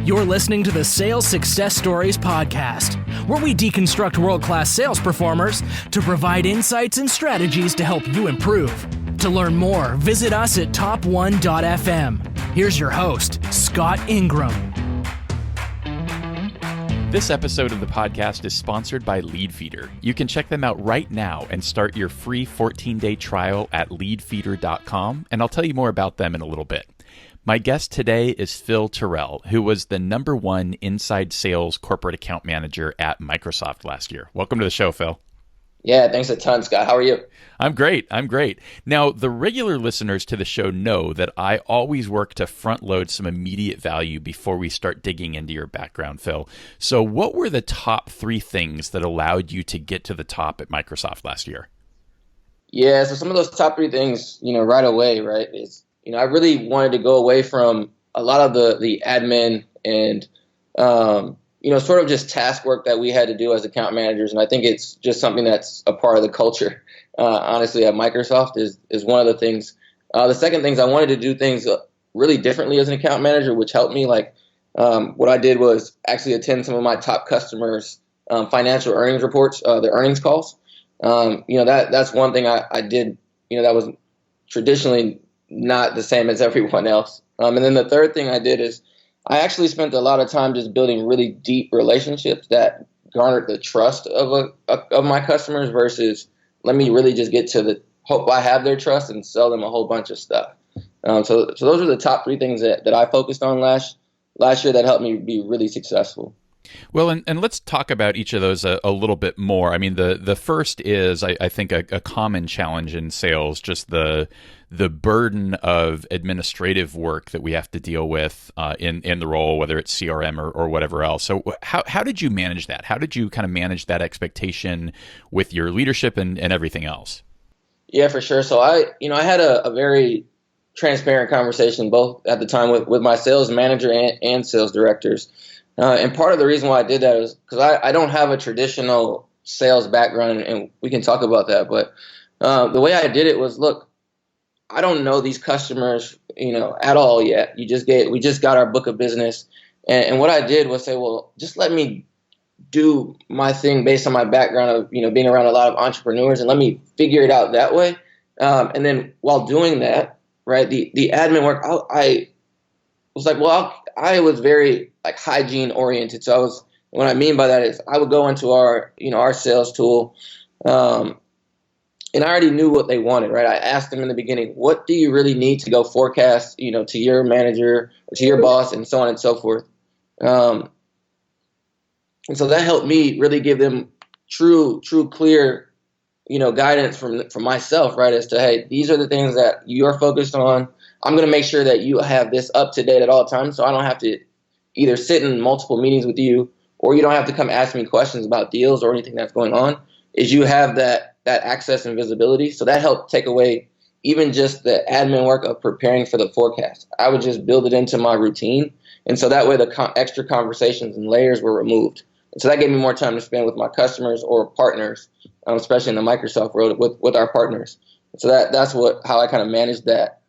You're listening to the Sales Success Stories podcast, where we deconstruct world-class sales performers to provide insights and strategies to help you improve. To learn more, visit us at top1.fm. Here's your host, Scott Ingram. This episode of the podcast is sponsored by Leadfeeder. You can check them out right now and start your free 14-day trial at leadfeeder.com, and I'll tell you more about them in a little bit. My guest today is Phil Terrill, who was the #1 inside sales corporate account manager at Microsoft last year. Welcome to the show, Phil. Yeah, thanks a ton, Scott. How are you? I'm great. Now, the regular listeners to the show know that I always work to front load some immediate value before we start digging into your background, Phil. So what were the top 3 things that allowed you to get to the top at Microsoft last year? Yeah, so some of those top 3 things, right away, right, is, I really wanted to go away from a lot of the admin and, sort of just task work that we had to do as account managers. And I think it's just something that's a part of the culture, honestly, at Microsoft is one of the things. The second thing is I wanted to do things really differently as an account manager, which helped me. Like what I did was actually attend some of my top customers' financial earnings reports, their earnings calls. That's one thing I did, that was traditionally not the same as everyone else. And then the third thing I did is I actually spent a lot of time just building really deep relationships that garnered the trust of my customers versus let me really just get to the hope I have their trust and sell them a whole bunch of stuff. So those are the top 3 things that I focused on last year that helped me be really successful. Well, and let's talk about each of those a little bit more. I mean, the first is, I think, a common challenge in sales, just the burden of administrative work that we have to deal with in the role, whether it's CRM or whatever else. So how did you manage that? How did you kind of manage that expectation with your leadership and everything else? Yeah, for sure. So I had a very transparent conversation both at the time with my sales manager and sales directors. And part of the reason why I did that is because I don't have a traditional sales background, and we can talk about that. But the way I did it was, look, I don't know these customers, at all yet. We just got our book of business. And what I did was say, well, just let me do my thing based on my background of, being around a lot of entrepreneurs, and let me figure it out that way. And then while doing that, right, the admin work, I was like, well, I was very hygiene oriented. So what I mean by that is I would go into our sales tool, and I already knew what they wanted, right? I asked them in the beginning, what do you really need to go forecast, to your manager or to your boss and so on and so forth. And so that helped me really give them true, clear, guidance from myself, right? As to, hey, these are the things that you're focused on. I'm going to make sure that you have this up to date at all times. So I don't have to either sit in multiple meetings with you, or you don't have to come ask me questions about deals or anything that's going on, is you have that access and visibility. So that helped take away even just the admin work of preparing for the forecast. I would just build it into my routine. And so that way the extra conversations and layers were removed. And so that gave me more time to spend with my customers or partners, especially in the Microsoft world with our partners. So that's how I kind of managed that,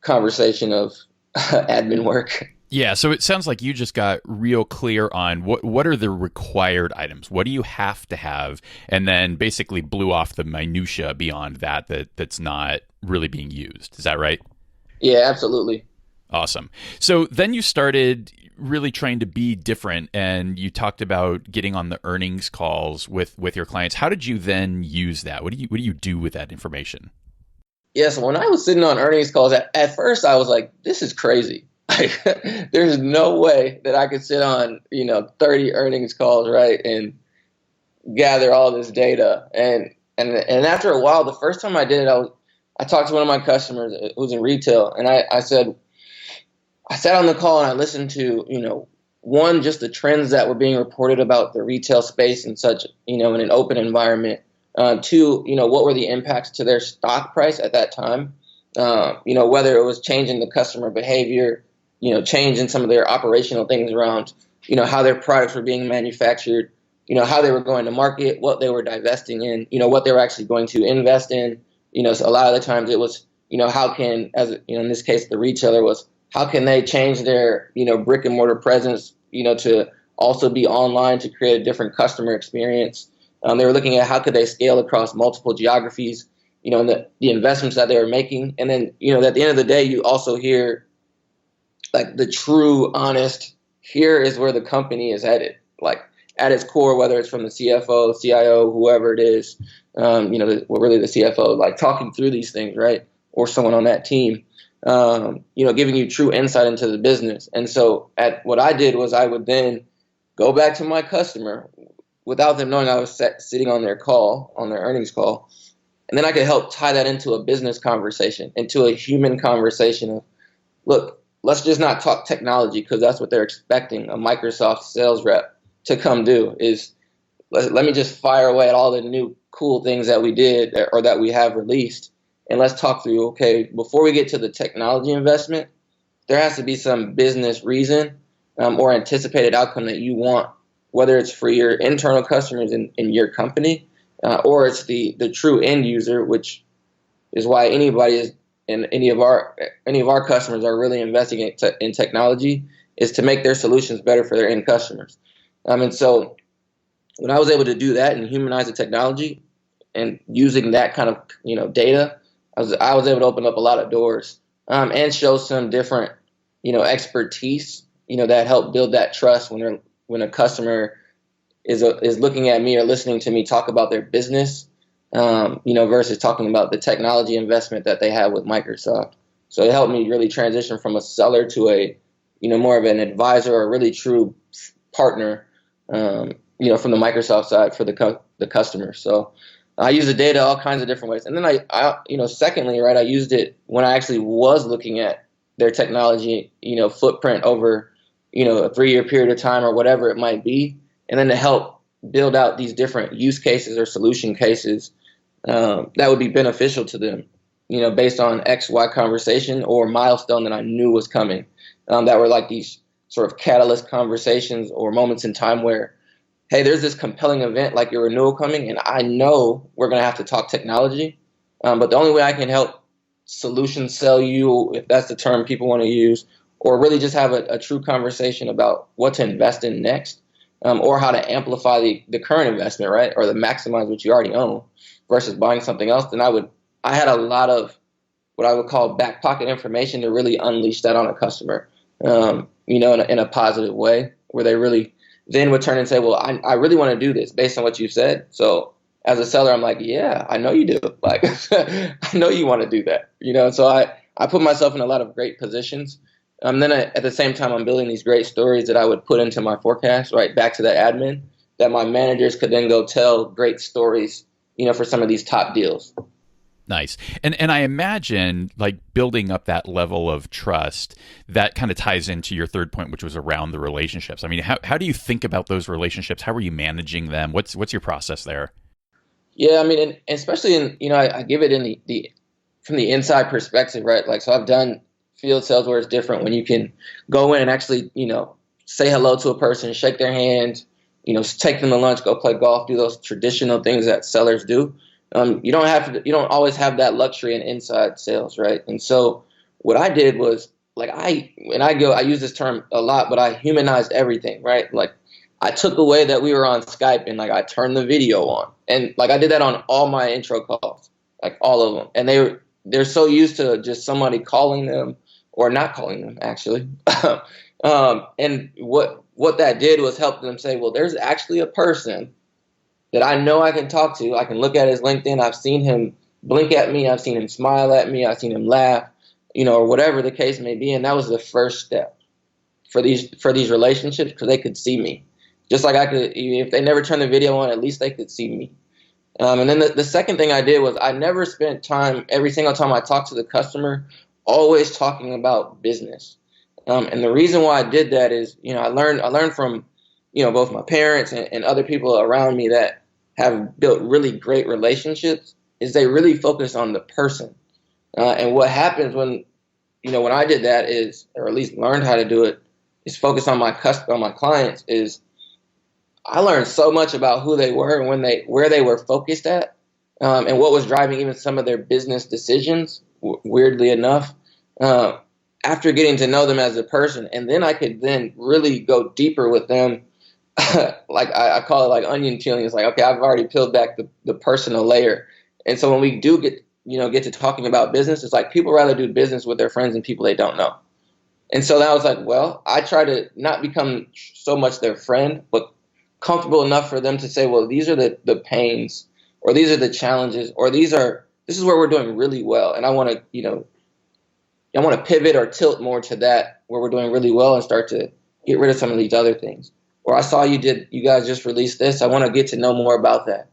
conversation of admin work. Yeah, so it sounds like you just got real clear on what are the required items. What do you have to have? And then basically blew off the minutia beyond that's not really being used. Is that right? Yeah, absolutely. Awesome. So then you started really trying to be different, and you talked about getting on the earnings calls with your clients. How did you then use that? What do you do with that information? Yeah, so when I was sitting on earnings calls, at first I was like, this is crazy. There's no way that I could sit on, 30 earnings calls, right, and gather all this data. And after a while, the first time I did it, I talked to one of my customers who's in retail, and I said, I sat on the call and I listened to, one, just the trends that were being reported about the retail space and such, in an open environment. 2, what were the impacts to their stock price at that time? Whether it was changing the customer behavior, change in some of their operational things around, how their products were being manufactured, how they were going to market, what they were divesting in, what they were actually going to invest in. So a lot of the times it was, how can, as in this case, the retailer was, how can they change their, brick and mortar presence, to also be online to create a different customer experience. They were looking at how could they scale across multiple geographies, and the investments that they were making. And then, at the end of the day, you also hear like the true, honest, here is where the company is headed. Like at its core, whether it's from the CFO, CIO, whoever it is, really the CFO, like talking through these things, right? Or someone on that team, giving you true insight into the business. And so what I did was I would then go back to my customer without them knowing I was sitting on their earnings call. And then I could help tie that into a business conversation, into a human conversation of, look, let's just not talk technology because that's what they're expecting a Microsoft sales rep to come do is let me just fire away at all the new cool things that we did or that we have released. And let's talk through, okay, before we get to the technology investment, there has to be some business reason or anticipated outcome that you want, whether it's for your internal customers in your company or it's the true end user, which is why anybody is and any of our customers are really investing in technology is to make their solutions better for their end customers. And so when I was able to do that and humanize the technology and using that kind of, data, I was able to open up a lot of doors and show some different, expertise, that help build that trust when a customer is looking at me or listening to me talk about their business, versus talking about the technology investment that they have with Microsoft. So it helped me really transition from a seller to a, more of an advisor or a really true partner, from the Microsoft side for the customer. So I use the data all kinds of different ways. And then I secondly, right, I used it when I actually was looking at their technology, footprint over, a 3-year period of time or whatever it might be. And then to help build out these different use cases or solution cases that would be beneficial to them, based on X, Y conversation or milestone that I knew was coming, that were like these sort of catalyst conversations or moments in time where, hey, there's this compelling event like your renewal coming, and I know we're going to have to talk technology, but the only way I can help solution sell you, if that's the term people want to use, or really just have a true conversation about what to invest in next, or how to amplify the current investment, right, or to maximize what you already own versus buying something else, then I had a lot of what I would call back pocket information to really unleash that on a customer, in a positive way, where they really then would turn and say, well, I really want to do this based on what you said. So as a seller, I'm like, yeah, I know you do. Like, I know you want to do that, So I put myself in a lot of great positions. Then at the same time, I'm building these great stories that I would put into my forecast, right back to the admin, that my managers could then go tell great stories, for some of these top deals. Nice. And I imagine like building up that level of trust that kind of ties into your third point, which was around the relationships. I mean, how do you think about those relationships? How are you managing them? What's your process there? Yeah, I mean, and especially in, I give it in from the inside perspective, right? Like, so I've done field sales where it's different when you can go in and actually, say hello to a person, shake their hand, take them to lunch, go play golf, do those traditional things that sellers do. You don't always have that luxury in inside sales, right? And so what I did was like, I use this term a lot, but I humanized everything, right? Like I took away that we were on Skype and like I turned the video on, and like I did that on all my intro calls, like all of them. And they're so used to just somebody calling them or not calling them actually. And what that did was help them say, well, there's actually a person that I know I can talk to. I can look at his LinkedIn. I've seen him blink at me. I've seen him smile at me. I've seen him laugh, or whatever the case may be. And that was the first step for these relationships, because they could see me. Just like I could, if they never turned the video on, at least they could see me. And then the second thing I did was I never spent time, every single time I talked to the customer, always talking about business. And the reason why I did that is, I learned from, both my parents and other people around me that have built really great relationships, is they really focus on the person. And what happens when I did that is, or at least learned how to do it, is focus on my clients, is I learned so much about who they were and where they were focused at, and what was driving even some of their business decisions, weirdly enough, after getting to know them as a person, and then I could then really go deeper with them. Like I call it like onion peeling. It's like, okay, I've already peeled back the personal layer. And so when we do get to talking about business, it's like people rather do business with their friends than people they don't know. And so that was like, well, I try to not become so much their friend, but comfortable enough for them to say, well, these are the pains, or these are the challenges, or this is where we're doing really well. And I want to pivot or tilt more to that where we're doing really well and start to get rid of some of these other things. Or I saw you guys just released this. I want to get to know more about that.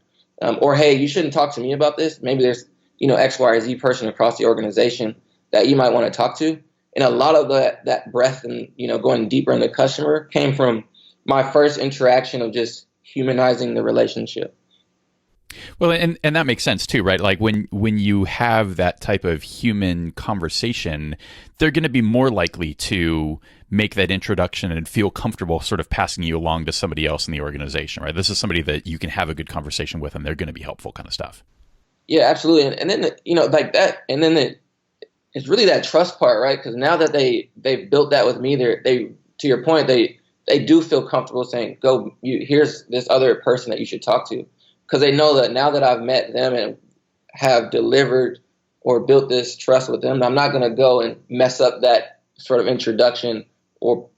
Or, hey, you shouldn't talk to me about this. Maybe there's, X, Y, or Z person across the organization that you might want to talk to. And a lot of that breadth and, going deeper in the customer came from my first interaction of just humanizing the relationship. Well, and that makes sense too, right? Like when you have that type of human conversation, they're going to be more likely to make that introduction and feel comfortable sort of passing you along to somebody else in the organization, right? This is somebody that you can have a good conversation with, and they're going to be helpful, kind of stuff. Yeah, absolutely. And then, like that, and then it's really that trust part, right? Because now that they've built that with me, they to your point, they do feel comfortable saying, here's this other person that you should talk to. Because they know that now that I've met them and have delivered or built this trust with them, I'm not going to go and mess up that sort of introduction or,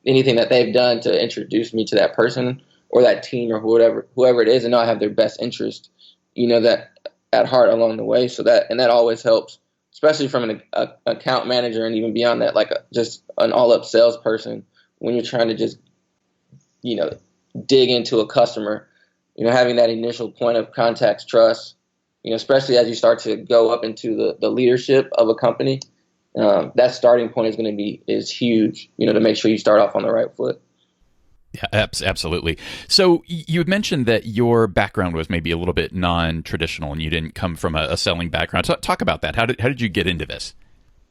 anything that they've done to introduce me to that person or that team or whoever it is. And know I have their best interest, that at heart along the way. So that always helps, especially from an account manager and even beyond that, like just an all-up salesperson when you're trying to just, dig into a customer. Having that initial point of contact trust, especially as you start to go up into the leadership of a company, that starting point is huge, to make sure you start off on the right foot. Yeah, absolutely. So you had mentioned that your background was maybe a little bit non-traditional and you didn't come from a selling background. Talk about that. How did you get into this?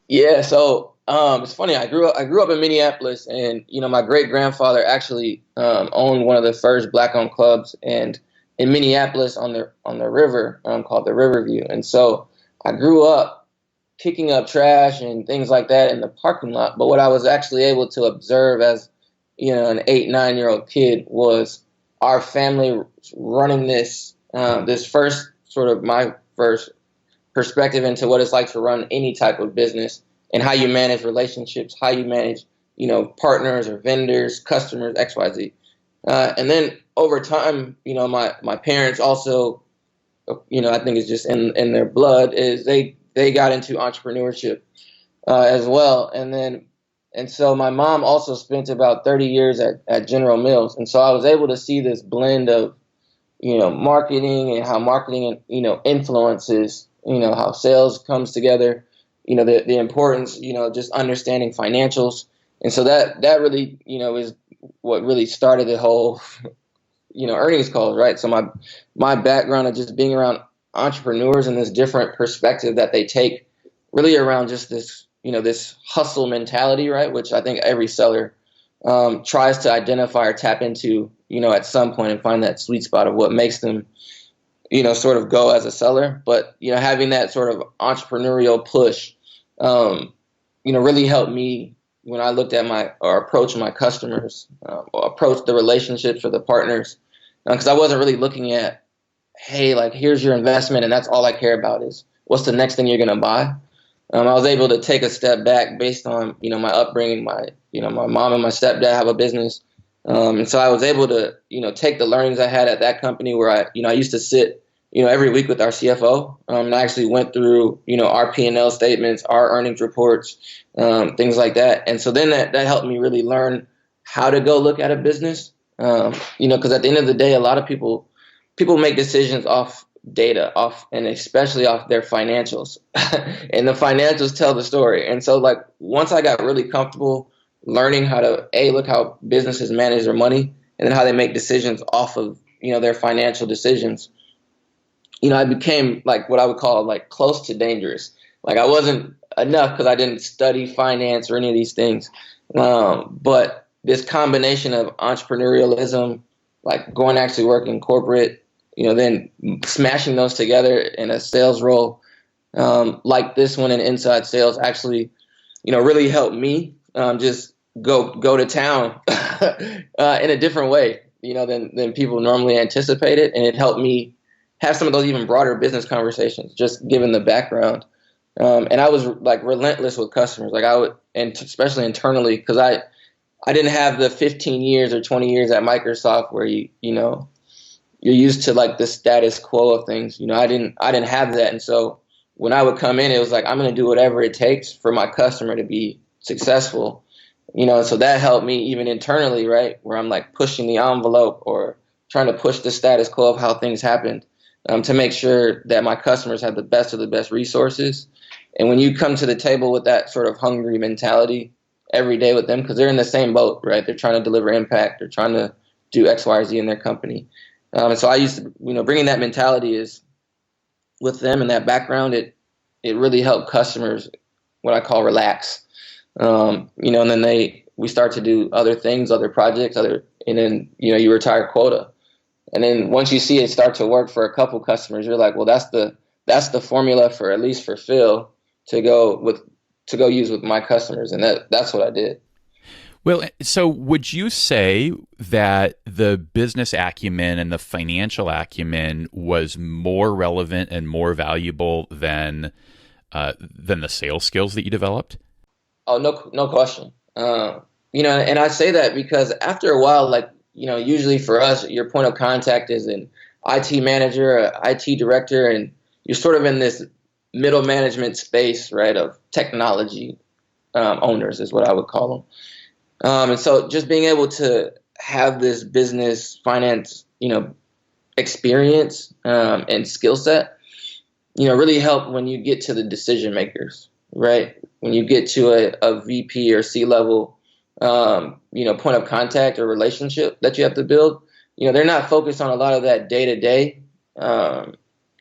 Yeah, so it's funny. I grew up in Minneapolis, and my great grandfather actually owned one of the first black-owned clubs, and in Minneapolis on the river called the Riverview. And so I grew up picking up trash and things like that in the parking lot. But what I was actually able to observe as an 8-9-year-old kid was our family running this first sort of my first perspective into what it's like to run any type of business and how you manage relationships, how you manage, partners or vendors, customers, X, Y, Z. And then over time, my parents also, I think it's just in their blood is they got into entrepreneurship as well. And so my mom also spent about 30 years at General Mills. And so I was able to see this blend of, marketing and how marketing, influences, how sales comes together, the importance, just understanding financials. And so that really, is what really started the whole, earnings calls, right? So my background of just being around entrepreneurs and this different perspective that they take really around just this, this hustle mentality, right? Which I think every seller tries to identify or tap into, at some point and find that sweet spot of what makes them, sort of go as a seller. But, having that sort of entrepreneurial push, really helped me when I looked at approach my customers, or approach the relationships or the partners, because I wasn't really looking at, hey, like, here's your investment and that's all I care about is what's the next thing you're going to buy. I was able to take a step back based on, my upbringing. My mom and my stepdad have a business. And so I was able to, take the learnings I had at that company where I used to sit, every week with our CFO. And I actually went through, our P&L statements, our earnings reports, things like that. And so then that helped me really learn how to go look at a business. Because at the end of the day, a lot of people make decisions off data, and especially off their financials. And the financials tell the story. And so, like, once I got really comfortable learning how to look how businesses manage their money and then how they make decisions off of their financial decisions, I became like what I would call like close to dangerous. Like, I wasn't enough because I didn't study finance or any of these things, but this combination of entrepreneurialism, like going to actually work in corporate, then smashing those together in a sales role like this one in inside sales actually really helped me just go to town in a different way, than people normally anticipate it. And it helped me have some of those even broader business conversations, just given the background. And I was like relentless with customers, like I would, and especially internally, because I didn't have the 15 years or 20 years at Microsoft where you're used to like the status quo of things. I didn't have that. And so when I would come in, it was like, I'm going to do whatever it takes for my customer to be successful. And so that helped me even internally, right? Where I'm like pushing the envelope or trying to push the status quo of how things happened, to make sure that my customers have the best of the best resources. And when you come to the table with that sort of hungry mentality every day with them, because they're in the same boat, right? They're trying to deliver impact. They're trying to do X, Y, or Z in their company. And so I used to, bringing that mentality is with them and that background, it really helped customers, what I call relax. And then we start to do other things, other projects, and then, you retire quota. And then once you see it start to work for a couple customers, you're like, well, that's the formula for, at least for Phil, to go use with my customers. And that's what I did. Well, so would you say that the business acumen and the financial acumen was more relevant and more valuable than the sales skills that you developed? Oh, no question. And I say that because after a while, like, usually for us, your point of contact is an IT manager, an IT director, and you're sort of in this middle management space, right, of technology owners is what I would call them. And so just being able to have this business finance, experience and skill set, really help when you get to the decision makers, right? When you get to a VP or C-level, point of contact or relationship that you have to build, they're not focused on a lot of that day-to-day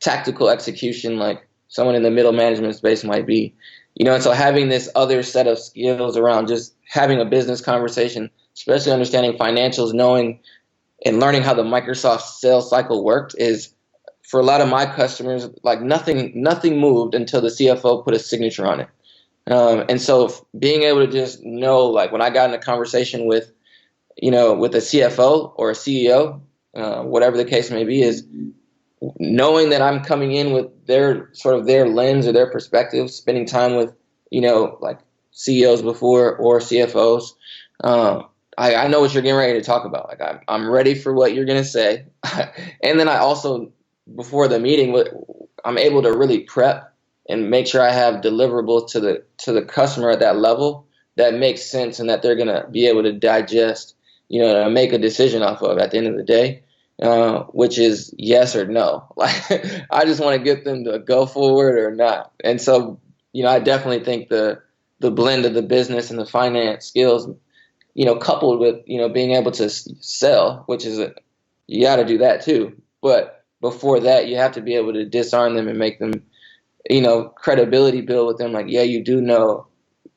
tactical execution like someone in the middle management space might be. And so having this other set of skills around just having a business conversation, especially understanding financials, knowing and learning how the Microsoft sales cycle worked, is for a lot of my customers, like nothing moved until the CFO put a signature on it. And so being able to just know, like when I got in a conversation with a CFO or a CEO, whatever the case may be, is knowing that I'm coming in with their lens or their perspective, spending time with, like CEOs before or CFOs. I know what you're getting ready to talk about. Like I'm ready for what you're going to say. And then I also, before the meeting, I'm able to really prep and make sure I have deliverables to the customer at that level that makes sense and that they're going to be able to digest, and make a decision off of at the end of the day. Which is yes or no. Like I just want to get them to go forward or not. And so, I definitely think the blend of the business and the finance skills, coupled with, being able to sell, which is you got to do that too. But before that, you have to be able to disarm them and make them, credibility build with them. Like, yeah, you do know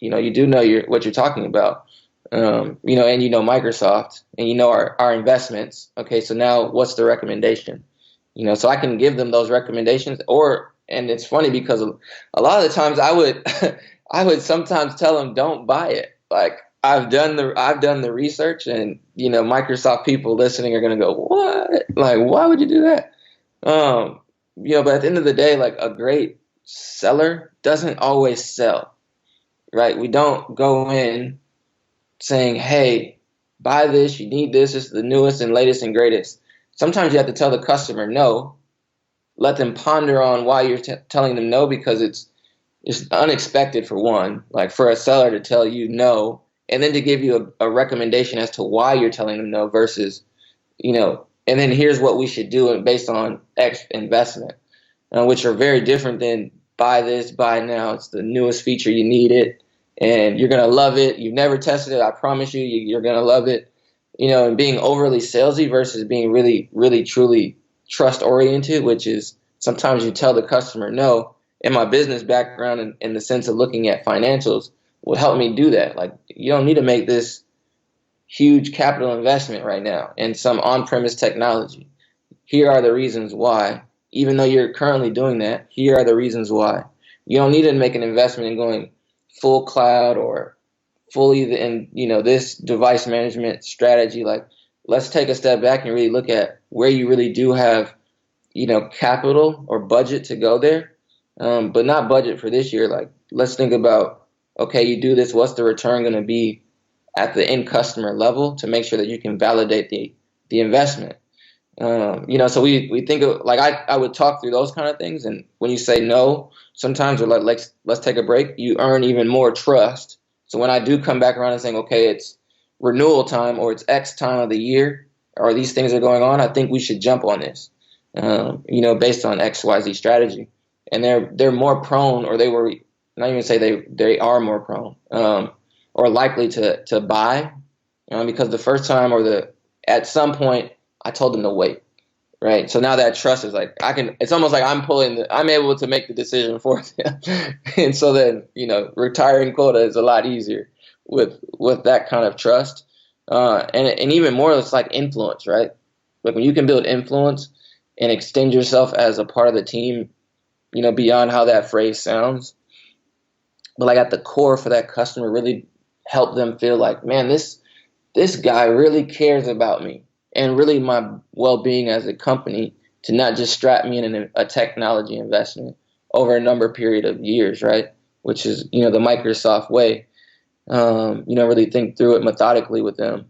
what you're talking about. And Microsoft, and our investments. Okay, so now what's the recommendation? So I can give them those recommendations, and it's funny because a lot of the times I would sometimes tell them don't buy it. Like I've done the research, and Microsoft people listening are gonna go, what? Like why would you do that? But at the end of the day, like a great seller doesn't always sell, right? We don't go in saying, hey, buy this, you need this, it's the newest and latest and greatest. Sometimes you have to tell the customer no, let them ponder on why you're telling them no, because it's unexpected for one, like for a seller to tell you no, and then to give you a recommendation as to why you're telling them no versus, and then here's what we should do based on X investment, which are very different than buy this, buy now, it's the newest feature, you need it. And you're going to love it. You've never tested it. I promise you're going to love it. And being overly salesy versus being really, really, truly trust oriented, which is sometimes you tell the customer no. And my business background in the sense of looking at financials will help me do that. Like you don't need to make this huge capital investment right now in some on-premise technology. Here are the reasons why. Even though you're currently doing that, here are the reasons why. You don't need to make an investment in going full cloud or fully in, this device management strategy. Like, let's take a step back and really look at where you really do have, capital or budget to go there, but not budget for this year. Like, let's think about, okay, you do this, what's the return going to be at the end customer level to make sure that you can validate the investment. So we think of, like, I would talk through those kind of things. And when you say no, sometimes we're like, let's take a break. You earn even more trust. So when I do come back around and saying, okay, it's renewal time or it's X time of the year, or these things are going on, I think we should jump on this, based on XYZ strategy. And they're more prone, or they were, not even say they are more prone, or likely to buy, because the first time at some point I told them to wait, right? So now that trust is like, it's almost like I'm able to make the decision for them. And so then, retiring quota is a lot easier with that kind of trust. And even more, it's like influence, right? Like, when you can build influence and extend yourself as a part of the team, beyond how that phrase sounds, but like at the core for that customer, really help them feel like, man, this guy really cares about me and really my well-being as a company, to not just strap me in a technology investment over a number period of years, right? Which is, the Microsoft way. Really think through it methodically with them,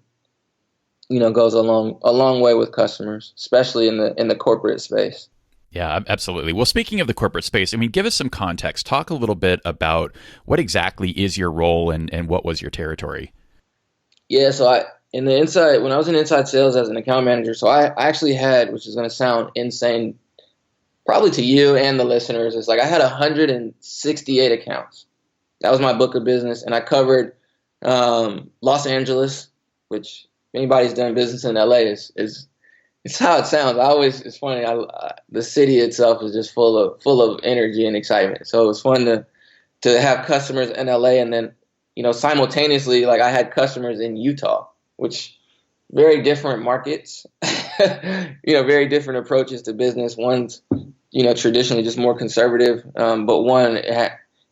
goes a long way with customers, especially in the corporate space. Yeah, absolutely. Well, speaking of the corporate space, give us some context. Talk a little bit about what exactly is your role and what was your territory. Yeah, so when I was in inside sales as an account manager, so I actually had, which is going to sound insane, probably to you and the listeners, it's like I had 168 accounts. That was my book of business, and I covered Los Angeles, which, if anybody's done business in LA, is it's how it sounds. It's funny. The city itself is just full of energy and excitement. So it was fun to have customers in LA, and then, simultaneously, like, I had customers in Utah, which, very different markets, very different approaches to business. One's, traditionally just more conservative, but one,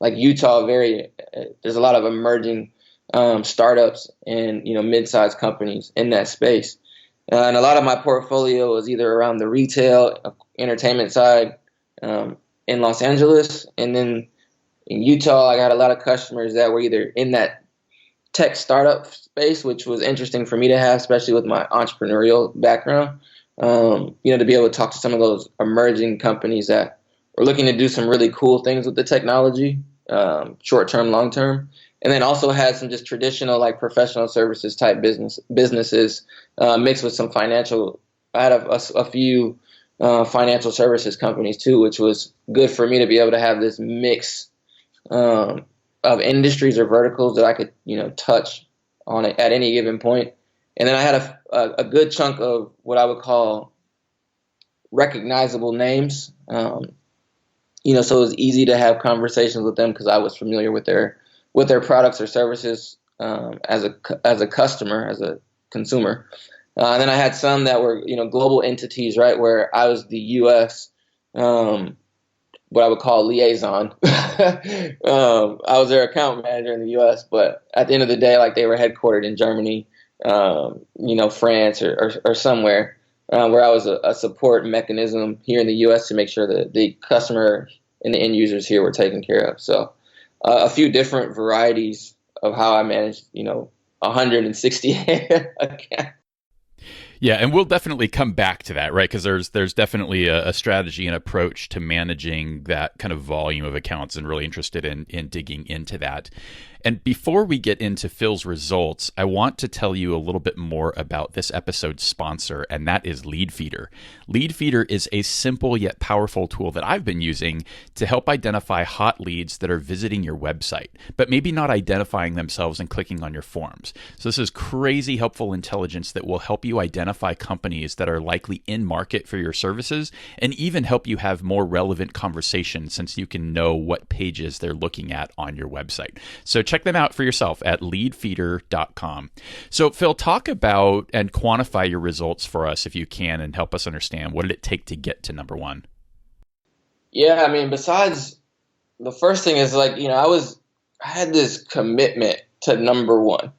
like Utah, there's a lot of emerging startups and, mid-sized companies in that space. And a lot of my portfolio was either around the retail, entertainment side in Los Angeles. And then in Utah, I got a lot of customers that were either in that tech startup space, which was interesting for me to have, especially with my entrepreneurial background, to be able to talk to some of those emerging companies that were looking to do some really cool things with the technology, short-term, long-term. And then also had some just traditional, like, professional services type businesses mixed with some financial. I had a few financial services companies too, which was good for me to be able to have this mix of industries or verticals that I could, touch on it at any given point. And then I had a good chunk of what I would call recognizable names. So it was easy to have conversations with them because I was familiar with their products or services as a customer, as a consumer. And then I had some that were, global entities, right, where I was the U.S., what I would call liaison. I was their account manager in the U.S., but at the end of the day, like, they were headquartered in Germany, France or somewhere, where I was a support mechanism here in the U.S. to make sure that the customer and the end users here were taken care of. So a few different varieties of how I managed, 160 accounts. Yeah, and we'll definitely come back to that, right? Because there's definitely a strategy and approach to managing that kind of volume of accounts, and really interested in digging into that. And before we get into Phil's results, I want to tell you a little bit more about this episode's sponsor, and that is Leadfeeder. Leadfeeder is a simple yet powerful tool that I've been using to help identify hot leads that are visiting your website, but maybe not identifying themselves and clicking on your forms. So this is crazy helpful intelligence that will help you identify companies that are likely in market for your services, and even help you have more relevant conversations, since you can know what pages they're looking at on your website. So check them out for yourself at leadfeeder.com. So Phil, talk about and quantify your results for us if you can, and help us understand, what did it take to get to number one? Yeah, besides, the first thing is, like, I I had this commitment to number one.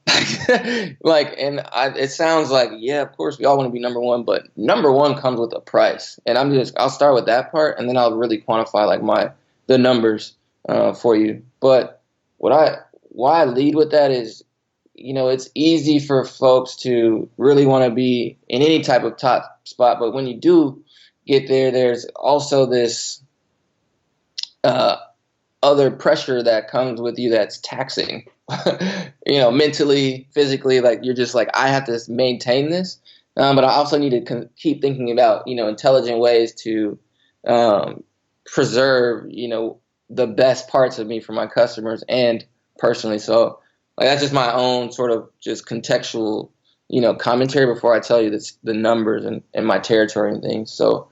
Like, it sounds like, yeah, of course we all want to be number one, but number one comes with a price. And I'll start with that part, and then I'll really quantify like the numbers for you. But why I lead with that is, it's easy for folks to really want to be in any type of top spot, but when you do get there, there's also this other pressure that comes with you that's taxing, mentally, physically. Like, you're just like, I have to maintain this, but I also need to keep thinking about intelligent ways to preserve the best parts of me for my customers and personally. So like, that's just my own sort of just contextual commentary before I tell you the numbers and my territory and things. So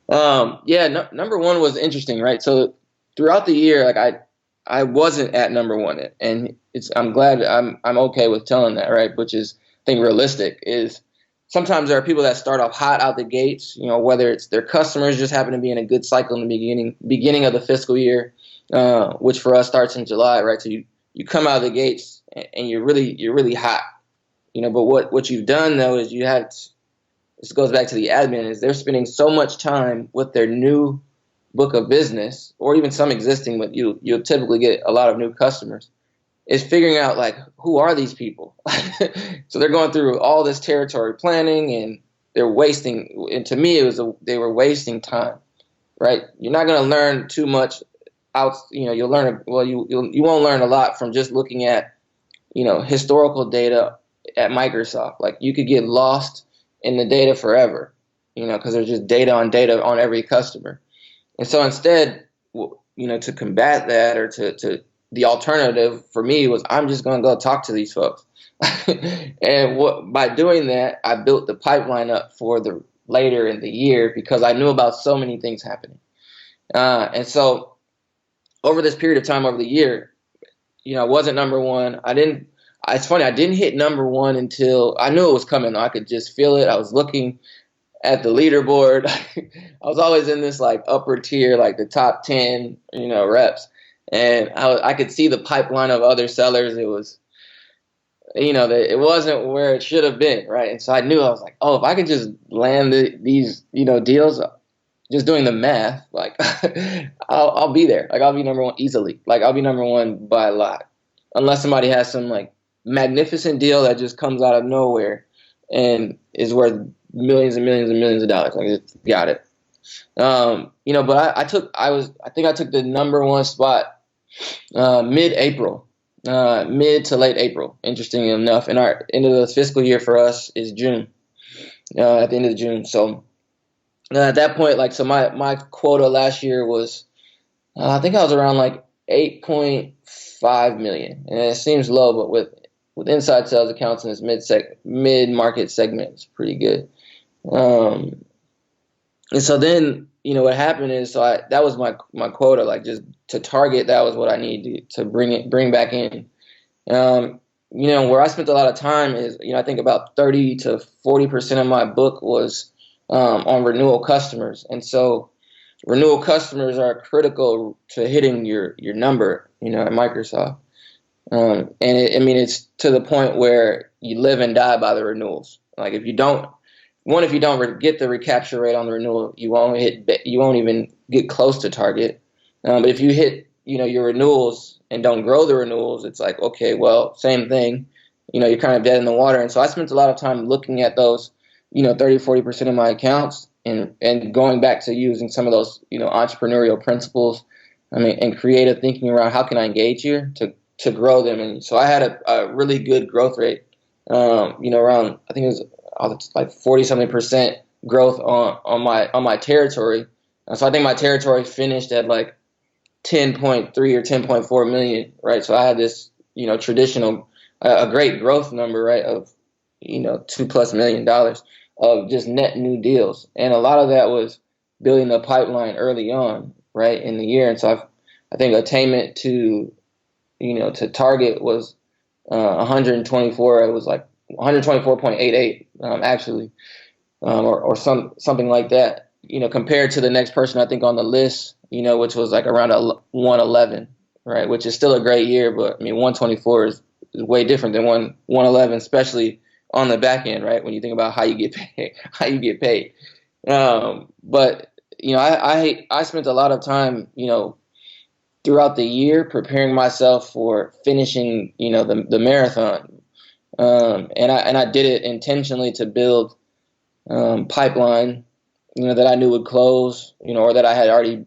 number one was interesting, right? So throughout the year, like I wasn't at number one, and I'm glad I'm okay with telling that, right? Which is, I think, realistic. Is sometimes there are people that start off hot out the gates, whether it's their customers just happen to be in a good cycle in the beginning of the fiscal year, which for us starts in July, right? So you come out of the gates and you're really hot, but what you've done though is this goes back to the admin, is they're spending so much time with their new book of business, or even some existing, but you'll typically get a lot of new customers, is figuring out like, who are these people? So they're going through all this territory planning, and they're wasting, and to me they were wasting time, right? You're not going to learn too much you'll learn, well, you won't learn a lot from just looking at, historical data at Microsoft. Like, you could get lost in the data forever, because there's just data on every customer. And so instead, to combat that, or to the alternative for me was, I'm just going to go talk to these folks. And by doing that, I built the pipeline up for the later in the year, because I knew about so many things happening. And so over this period of time, over the year, I wasn't number one. It's funny, I didn't hit number one until I knew it was coming. I could just feel it. I was looking at the leaderboard. I was always in this like upper tier, like the top 10, reps. And I could see the pipeline of other sellers. It was, it wasn't where it should have been, right? And so I knew, I was like, oh, if I could just land these, deals, just doing the math, like I'll be there. Like, I'll be number one easily. Like, I'll be number one by a lot, unless somebody has some like magnificent deal that just comes out of nowhere and is worth millions and millions and millions of dollars. Like, just got it. But I think I took the number one spot mid-April, mid to late April. Interestingly enough, and our end of the fiscal year for us is June. At the end of June, so at that point, like, so my quota last year was, I think I was around like 8.5 million, and it seems low, but with inside sales accounts in this mid-market segment, it's pretty good. And so then, what happened is, that was my quota, like, just to target, that was what I needed to bring back in. Where I spent a lot of time is, I think about 30 to 40% of my book was on renewal customers. And so renewal customers are critical to hitting your number, at Microsoft. It's to the point where you live and die by the renewals. Like, if you don't get the recapture rate on the renewal, you won't even get close to target. But if you hit, your renewals and don't grow the renewals, it's like, okay, well, same thing. You're kind of dead in the water. And so I spent a lot of time looking at those, 30, 40% of my accounts, and going back to using some of those, entrepreneurial principles, and creative thinking around how can I engage here to grow them. And so I had a really good growth rate, around, I think it was like 40-something% growth on my territory. So I think my territory finished at like 10.3 or 10.4 million, right? So I had this, traditional, a great growth number, right, of, $2+ million of just net new deals. And a lot of that was building the pipeline early on, right, in the year. And so I think attainment to target was 124. It was like 124.88, actually, or something like that, compared to the next person, I think, on the list, which was like around 111, right? Which is still a great year, but I mean, 124 is way different than 111, especially on the back end, right? When you think about how you get paid, But I spent a lot of time, throughout the year preparing myself for finishing, the marathon. And I did it intentionally to build pipeline, that I knew would close, or that I had already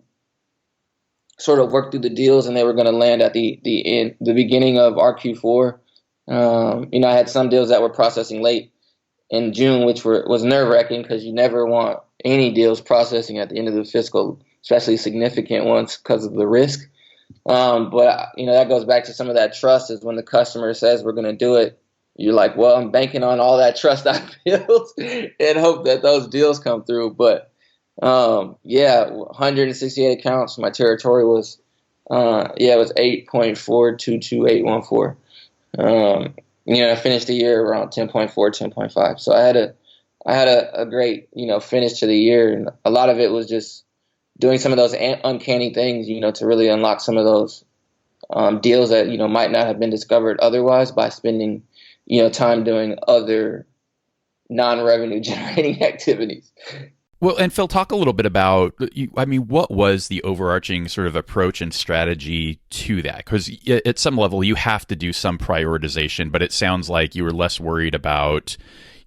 sort of worked through the deals and they were going to land at the beginning of our Q4. I had some deals that were processing late in June, which was nerve-wracking because you never want any deals processing at the end of the fiscal, especially significant ones, because of the risk. But that goes back to some of that trust. Is when the customer says we're going to do it, you're like, well, I'm banking on all that trust I built and hope that those deals come through. But 168 accounts. My territory was it was 8.422814. I finished the year around 10.4, 10.5. So I had a great, finish to the year. And a lot of it was just doing some of those uncanny things, to really unlock some of those deals that, might not have been discovered otherwise by spending, time doing other non-revenue generating activities. Well, and Phil, talk a little bit about, what was the overarching sort of approach and strategy to that? Because at some level, you have to do some prioritization, but it sounds like you were less worried about,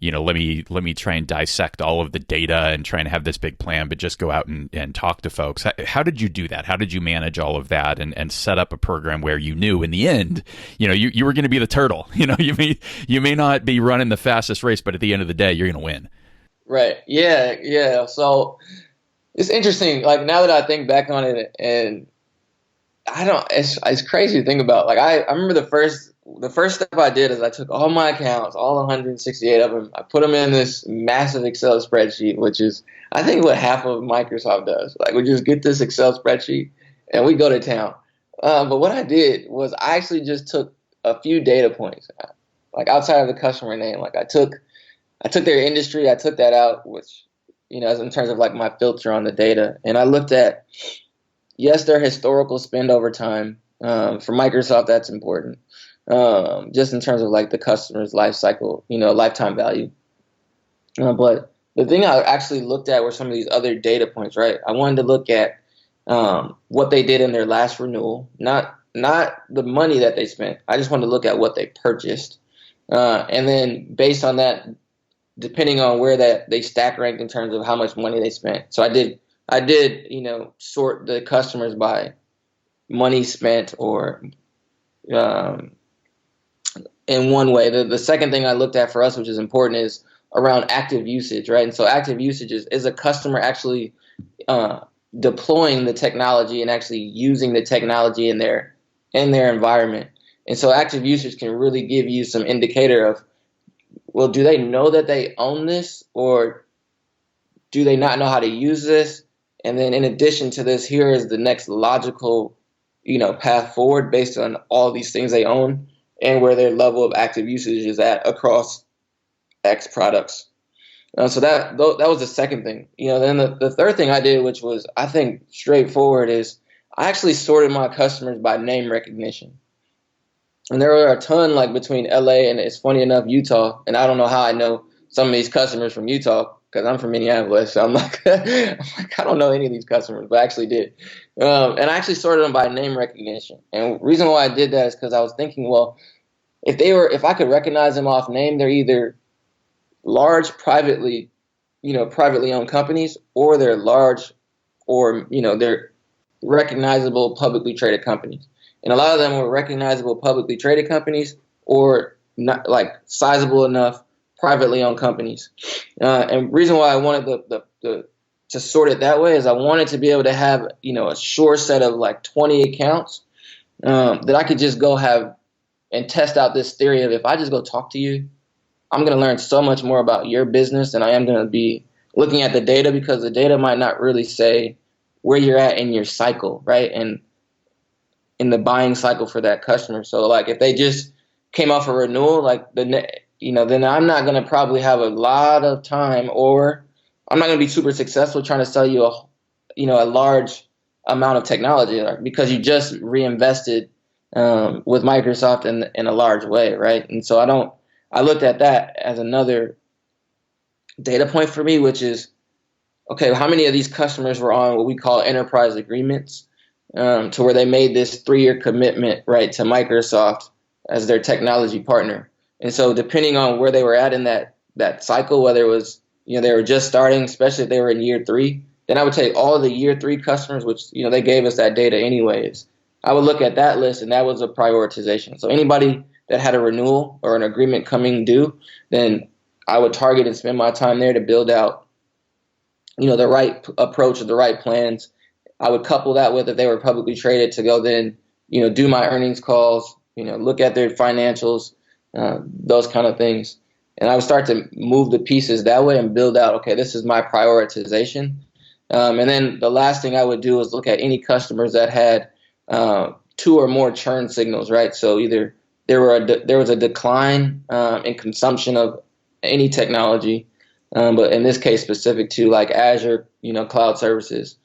let me try and dissect all of the data and try and have this big plan, but just go out and talk to folks. How did you do that? How did you manage all of that and set up a program where you knew in the end, you were going to be the turtle? You may not be running the fastest race, but at the end of the day, you're going to win. Right. Yeah. So it's interesting. Like, now that I think back on it, and it's crazy to think about. Like, I remember the first step I did is I took all my accounts, all 168 of them. I put them in this massive Excel spreadsheet, which is, I think, what half of Microsoft does. Like, we just get this Excel spreadsheet and we go to town. But what I did was I actually just took a few data points, like outside of the customer name. Like, I took their industry, I took that out, which, as in terms of like my filter on the data. And I looked at, yes, their historical spend over time. For Microsoft, that's important. Just in terms of like the customer's life cycle, lifetime value. But the thing I actually looked at were some of these other data points, right? I wanted to look at what they did in their last renewal, not the money that they spent. I just wanted to look at what they purchased. And then based on that, depending on where they stack ranked in terms of how much money they spent. So I did, sort the customers by money spent or in one way. The second thing I looked at for us, which is important, is around active usage, right? And so active usage is a customer actually deploying the technology and actually using the technology in their environment. And so active usage can really give you some indicator of, well, do they know that they own this, or do they not know how to use this? And then in addition to this, here is the next logical, path forward based on all these things they own and where their level of active usage is at across X products. So that was the second thing. Then the third thing I did, which was, I think, straightforward, is I actually sorted my customers by name recognition. And there were a ton, like, between LA and, it's funny enough, Utah. And I don't know how I know some of these customers from Utah, because I'm from Minneapolis. So I'm like, I don't know any of these customers, but I actually did. And I actually sorted them by name recognition. And the reason why I did that is because I was thinking, well, if I could recognize them off name, they're either large privately owned companies, or they're large, or, they're recognizable publicly traded companies. And a lot of them were recognizable publicly traded companies, or not, like, sizable enough privately owned companies. And the reason why I wanted to sort it that way is I wanted to be able to have, a sure set of like 20 accounts that I could just go have and test out this theory of, if I just go talk to you, I'm going to learn so much more about your business than I am going to be looking at the data, because the data might not really say where you're at in your cycle, right? And in the buying cycle for that customer. So, like, if they just came off a renewal, like, then I'm not going to probably have a lot of time, or I'm not going to be super successful trying to sell you a large amount of technology, because you just reinvested with Microsoft in a large way, right? And so I looked at that as another data point for me, which is, okay, how many of these customers were on what we call enterprise agreements, to where they made this 3-year commitment, right, to Microsoft as their technology partner. And so depending on where they were at in that cycle, whether it was, they were just starting, especially if they were in year 3, then I would take all of the year 3 customers, which, they gave us that data anyways. I would look at that list, and that was a prioritization. So anybody that had a renewal or an agreement coming due, then I would target and spend my time there to build out, the right approach or the right plans. I would couple that with, if they were publicly traded, to go then, do my earnings calls, look at their financials, those kind of things. And I would start to move the pieces that way and build out, okay, this is my prioritization. And then the last thing I would do is look at any customers that had 2 or more churn signals, right? So either there was a decline in consumption of any technology, but in this case specific to like Azure, cloud services,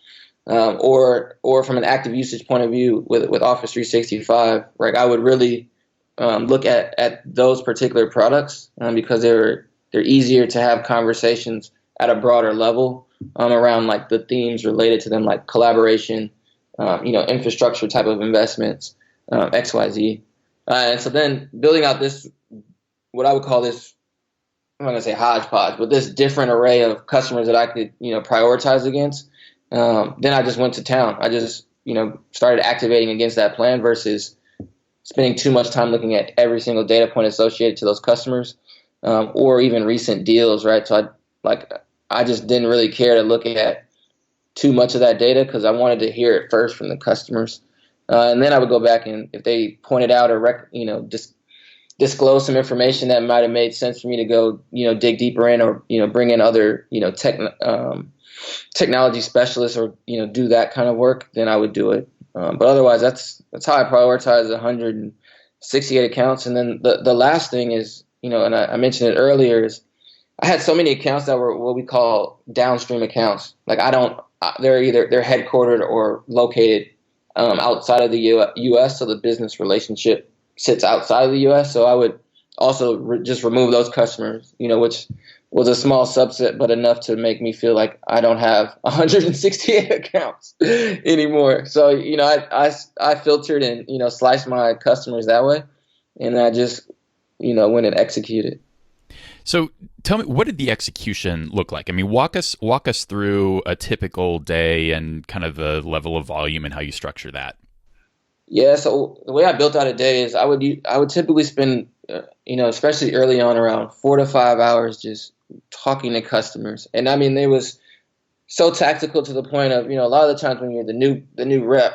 or from an active usage point of view with Office 365, right? I would really look at those particular products because they're easier to have conversations at a broader level around like the themes related to them, like collaboration, infrastructure type of investments, XYZ. And so then building out this, what I would call this, I'm not going to say hodgepodge, but this different array of customers that I could, prioritize against. Then I just went to town. I just, started activating against that plan versus spending too much time looking at every single data point associated to those customers, or even recent deals, right? So I just didn't really care to look at too much of that data because I wanted to hear it first from the customers. And then I would go back, and if they pointed out or, just disclose some information that might have made sense for me to go, dig deeper in, or, bring in other, technology specialists, or, do that kind of work, then I would do it. But otherwise, that's how I prioritize 168 accounts. And then the last thing is, and I mentioned it earlier, is I had so many accounts that were what we call downstream accounts. Like they're headquartered or located outside of the U.S., so the business relationship sits outside of the U.S. So I would also just remove those customers, which was a small subset, but enough to make me feel like I don't have 168 accounts anymore. So, I filtered and, sliced my customers that way, and I just, went and executed. So tell me, what did the execution look like? I mean, walk us through a typical day and kind of the level of volume and how you structure that. Yeah, so the way I built out a day is I would typically spend, especially early on, around 4 to 5 hours just talking to customers. And I mean, it was so tactical to the point of, a lot of the times when you're the new rep,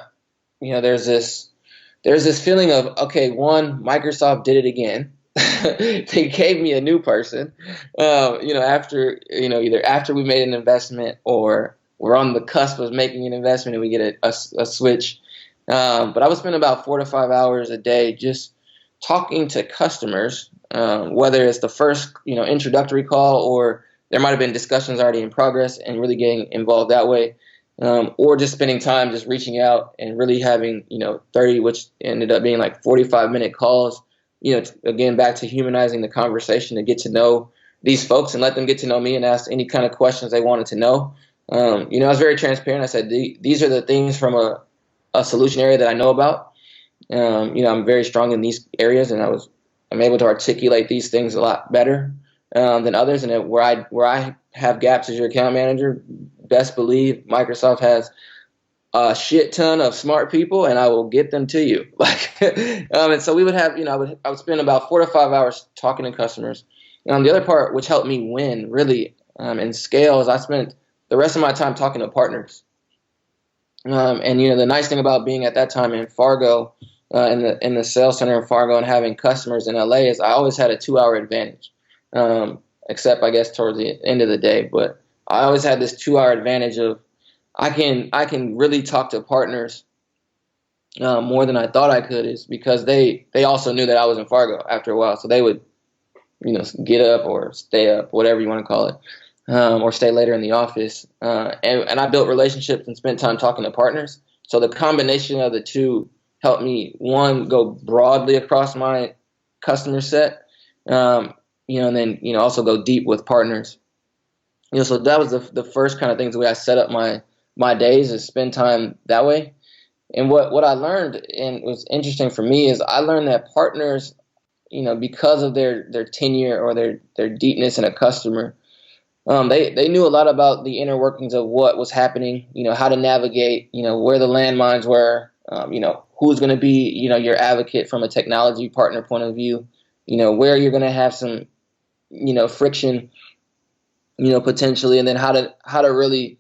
there's this feeling of, okay, one, Microsoft did it again. They gave me a new person, after, either after we made an investment or we're on the cusp of making an investment and we get a switch. But I would spend about 4 to 5 hours a day just talking to customers, whether it's the first, introductory call, or there might have been discussions already in progress and really getting involved that way, or just spending time just reaching out and really having, 30, which ended up being like 45-minute calls, again, back to humanizing the conversation to get to know these folks and let them get to know me and ask any kind of questions they wanted to know. I was very transparent. I said, these are the things from a solution area that I know about. I'm very strong in these areas, and I'm able to articulate these things a lot better than others. And where I have gaps as your account manager, best believe Microsoft has a shit ton of smart people, and I will get them to you. And so we would have, I would spend about 4 to 5 hours talking to customers. The other part, which helped me win really and scale, is I spent the rest of my time talking to partners. And the nice thing about being at that time in Fargo, in the sales center in Fargo, and having customers in LA, is I always had a 2-hour advantage, except I guess towards the end of the day. But I always had this 2-hour advantage of I can really talk to partners more than I thought I could, is because they also knew that I was in Fargo after a while, so they would get up or stay up, whatever you want to call it. Or stay later in the office. And I built relationships and spent time talking to partners. So the combination of the two helped me, one, go broadly across my customer set, and then, also go deep with partners. So that was the first kind of things, the way I set up my days, is spend time that way. And what I learned, and was interesting for me, is I learned that partners, because of their tenure or their deepness in a customer, they knew a lot about the inner workings of what was happening, how to navigate, where the landmines were, who's going to be, your advocate from a technology partner point of view, where you're going to have some, friction, potentially, and then how to really,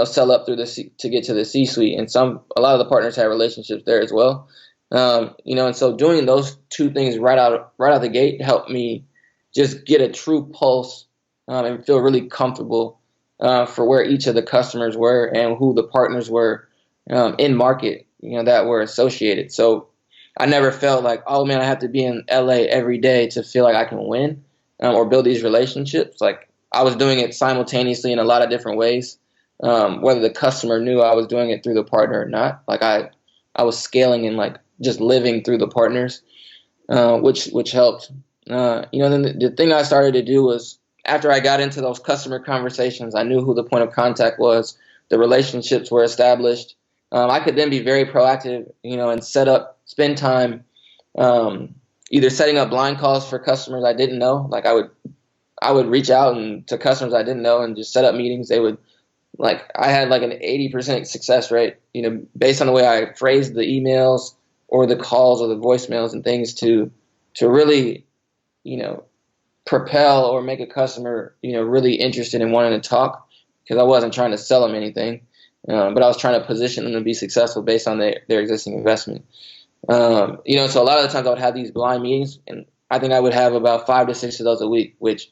sell up through to get to the C-suite. And a lot of the partners have relationships there as well. And so doing those two things right out the gate helped me just get a true pulse, and feel really comfortable for where each of the customers were and who the partners were in market, that were associated. So I never felt like, oh man, I have to be in LA every day to feel like I can win or build these relationships. Like, I was doing it simultaneously in a lot of different ways, whether the customer knew I was doing it through the partner or not. Like, I was scaling and like just living through the partners, which helped. Then the thing I started to do was, after I got into those customer conversations, I knew who the point of contact was. The relationships were established. I could then be very proactive, and spend time, either setting up blind calls for customers I didn't know. Like, I would reach out to customers I didn't know and just set up meetings. I had like an 80% success rate, based on the way I phrased the emails or the calls or the voicemails and things to really, propel or make a customer, really interested in wanting to talk, because I wasn't trying to sell them anything, but I was trying to position them to be successful based on their existing investment. So a lot of the times I would have these blind meetings, and I think I would have about 5 to 6 of those a week, which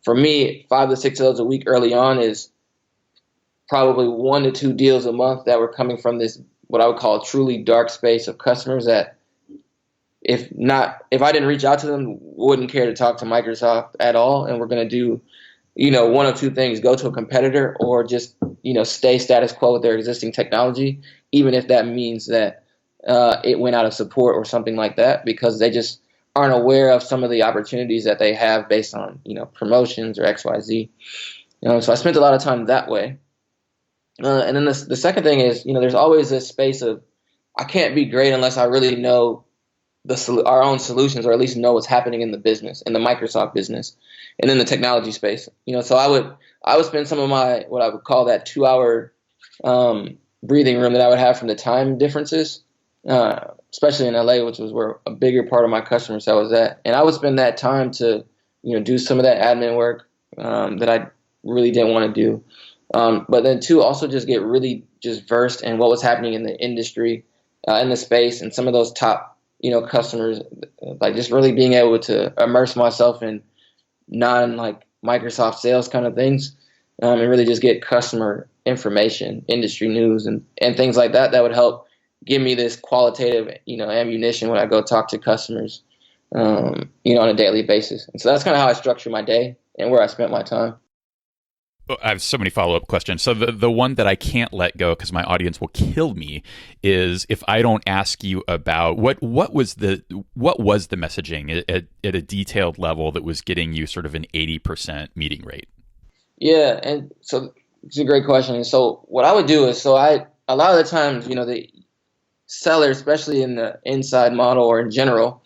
for me, 5 to 6 of those a week early on is probably 1 to 2 deals a month that were coming from this, what I would call, truly dark space of customers that, if I didn't reach out to them, wouldn't care to talk to Microsoft at all. And we're going to do, one of two things: go to a competitor, or just, stay status quo with their existing technology, even if that means that it went out of support or something like that, because they just aren't aware of some of the opportunities that they have based on, promotions or XYZ. So I spent a lot of time that way. And then the second thing is, there's always this space of, I can't be great unless I really know our own solutions, or at least know what's happening in the business, in the Microsoft business, and in the technology space. So I would spend some of my, what I would call, that 2-hour breathing room that I would have from the time differences, especially in LA, which was where a bigger part of my customer set was at. And I would spend that time to, do some of that admin work that I really didn't want to do. But then too, also just get really just versed in what was happening in the industry, in the space, and some of those top, customers, like just really being able to immerse myself in like Microsoft sales kind of things, and really just get customer information, industry news, and things like that would help give me this qualitative, ammunition when I go talk to customers, on a daily basis. And so that's kind of how I structure my day and where I spent my time. I have so many follow-up questions. So the one that I can't let go, because my audience will kill me, is if I don't ask you about what was the messaging at a detailed level that was getting you sort of an 80% meeting rate? Yeah, and so it's a great question. And so what I would do is, a lot of the times, the seller, especially in the inside model or in general,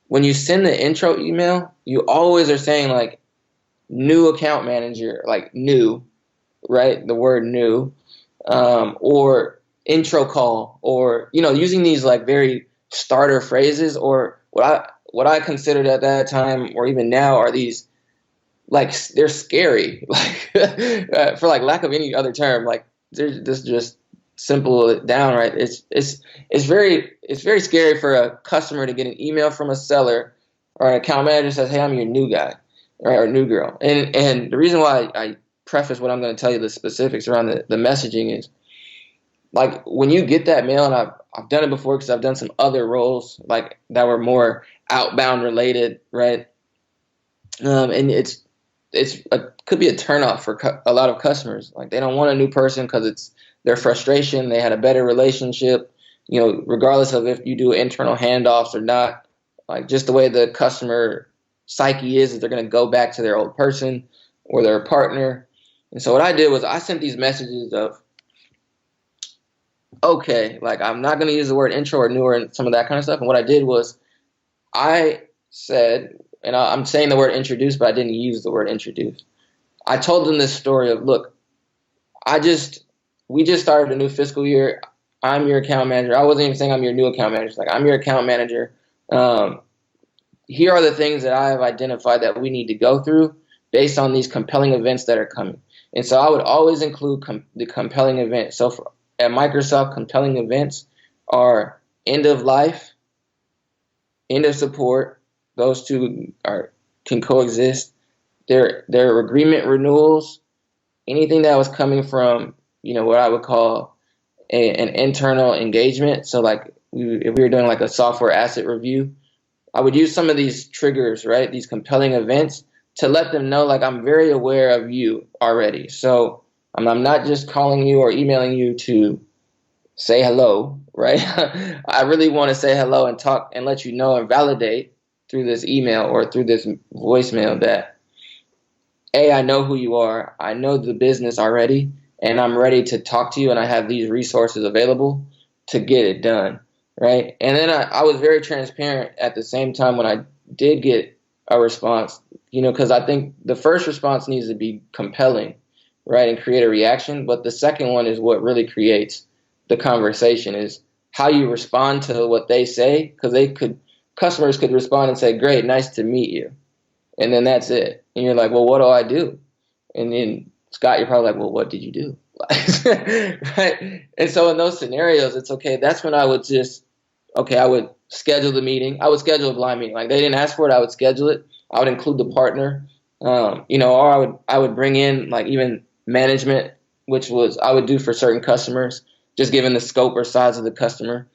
when you send the intro email, you always are saying like, new account manager, like new, right? The word new, or intro call, or, using these like very starter phrases, or what I considered at that time, or even now, are these, like, they're scary, like, for like lack of any other term, like, they're just simple it down, right? It's very scary for a customer to get an email from a seller or an account manager says, "Hey, I'm your new guy." Right, or new girl. And the reason why I preface what I'm going to tell you, the specifics around the messaging, is like, when you get that mail, and I've done it before because I've done some other roles like that were more outbound related, right? And it could be a turnoff for a lot of customers. Like, they don't want a new person because their frustration. They had a better relationship, regardless of if you do internal handoffs or not. Like just the way the customer psyche is they're going to go back to their old person or their partner. And so what I did was I sent these messages of, okay, like I'm not going to use the word intro or newer and some of that kind of stuff. And what I did was I said, and I'm saying the word introduce, but I didn't use the word introduce. I told them this story of, look, we just started a new fiscal year. I'm your account manager. I wasn't even saying I'm your new account manager. It's like, I'm your account manager. Here are the things that I have identified that we need to go through based on these compelling events that are coming. And so I would always include the compelling event. So at Microsoft, compelling events are end of life, end of support. Those two can coexist. Their agreement renewals, anything that was coming from, what I would call an internal engagement. So like if we were doing like a software asset review, I would use some of these triggers, right? These compelling events to let them know, like, I'm very aware of you already. So I'm not just calling you or emailing you to say hello, right? I really want to say hello and talk and let you know and validate through this email or through this voicemail that, A, I know who you are. I know the business already, and I'm ready to talk to you, and I have these resources available to get it done, right? And then I was very transparent at the same time when I did get a response, because I think the first response needs to be compelling, right, and create a reaction. But the second one is what really creates the conversation, is how you respond to what they say, because customers could respond and say, great, nice to meet you. And then that's it. And you're like, well, what do I do? And then Scott, you're probably like, well, what did you do? Right? And so in those scenarios, it's okay. That's when I would I would schedule the meeting. I would schedule a blind meeting. Like they didn't ask for it, I would schedule it. I would include the partner, or I would bring in like even management, which was I would do for certain customers, just given the scope or size of the customer.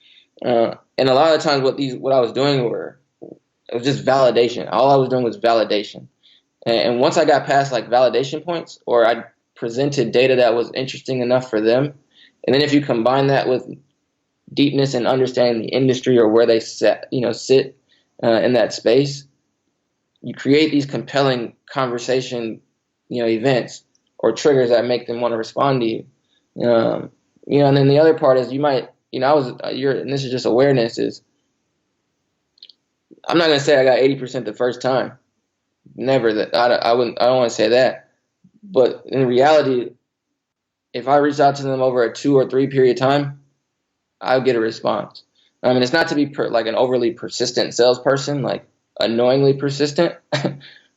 And a lot of the times what I was doing it was just validation. All I was doing was validation. And once I got past like validation points, or I presented data that was interesting enough for them, and then if you combine that with deepness and understanding the industry or where they sit in that space, you create these compelling conversation, events or triggers that make them want to respond to you. And then the other part is you might, and this is just awareness, is I'm not going to say I got 80% the first time. Never that. I don't want to say that. But in reality, if I reach out to them over a 2 or 3 period time, I'll get a response. I mean, it's not to be like an overly persistent salesperson, like annoyingly persistent,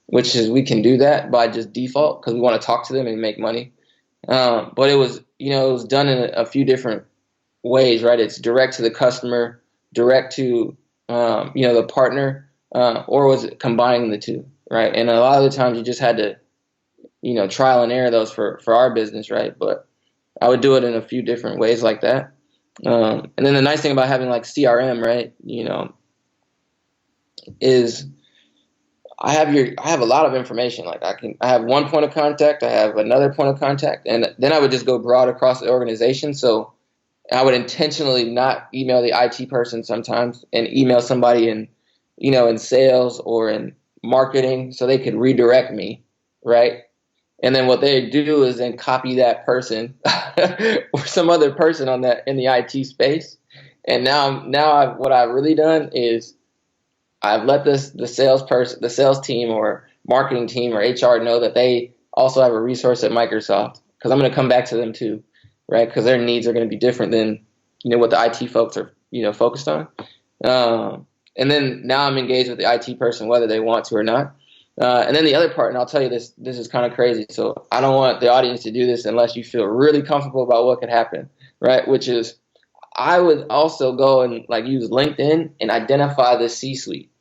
which is we can do that by just default because we want to talk to them and make money. But it was done in a few different ways, right? It's direct to the customer, direct to the partner, or was it combining the two, right? And a lot of the times you just had to, trial and error those for our business, right? But I would do it in a few different ways like that. And then the nice thing about having like CRM, right, is I have a lot of information. Like I have one point of contact, I have another point of contact, and then I would just go broad across the organization. So I would intentionally not email the IT person sometimes and email somebody in sales or in marketing so they could redirect me, right? And then what they do is then copy that person or some other person on that in the IT space. And what I've really done is I've let the sales team or marketing team or HR know that they also have a resource at Microsoft, because I'm going to come back to them too, right? Because their needs are going to be different than what the IT folks are focused on. And then now I'm engaged with the IT person whether they want to or not. And then the other part, and I'll tell you this is kind of crazy, so I don't want the audience to do this unless you feel really comfortable about what could happen, right? Which is I would also go and like use LinkedIn and identify the C-suite,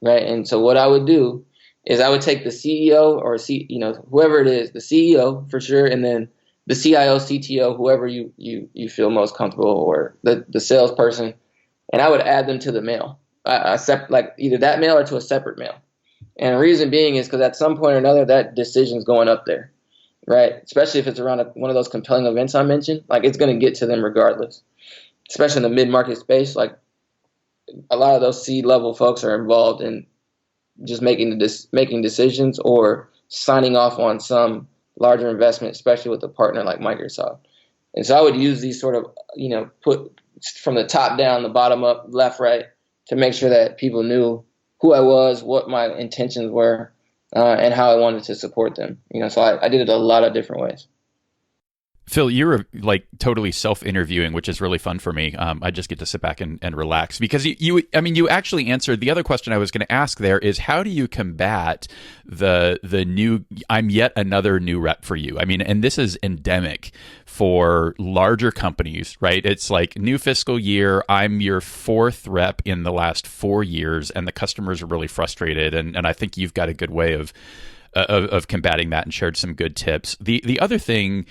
right? And so what I would do is I would take the CEO or whoever it is, the CEO for sure, and then the CIO, CTO, whoever you feel most comfortable, or the salesperson, and I would add them to the mail, like either that mail or to a separate mail. And the reason being is because at some point or another, that decision's going up there. right? Especially if it's around one of those compelling events I mentioned, like it's going to get to them regardless. Especially in the mid-market space, like a lot of those C-level folks are involved in just making decisions or signing off on some larger investment, especially with a partner like Microsoft. And so I would use these sort of, put from the top down, the bottom up, left, right, to make sure that people knew who I was, what my intentions were, and how I wanted to support them. So I did it a lot of different ways. Phil, you're like totally self-interviewing, which is really fun for me. I just get to sit back and relax because you actually answered the other question I was going to ask. There is, how do you combat the new? I'm yet another new rep for you. I mean, and this is endemic for larger companies, right? It's like new fiscal year. I'm your fourth rep in the last 4 years, and the customers are really frustrated. And I think you've got a good way of combating that and shared some good tips. The other thing.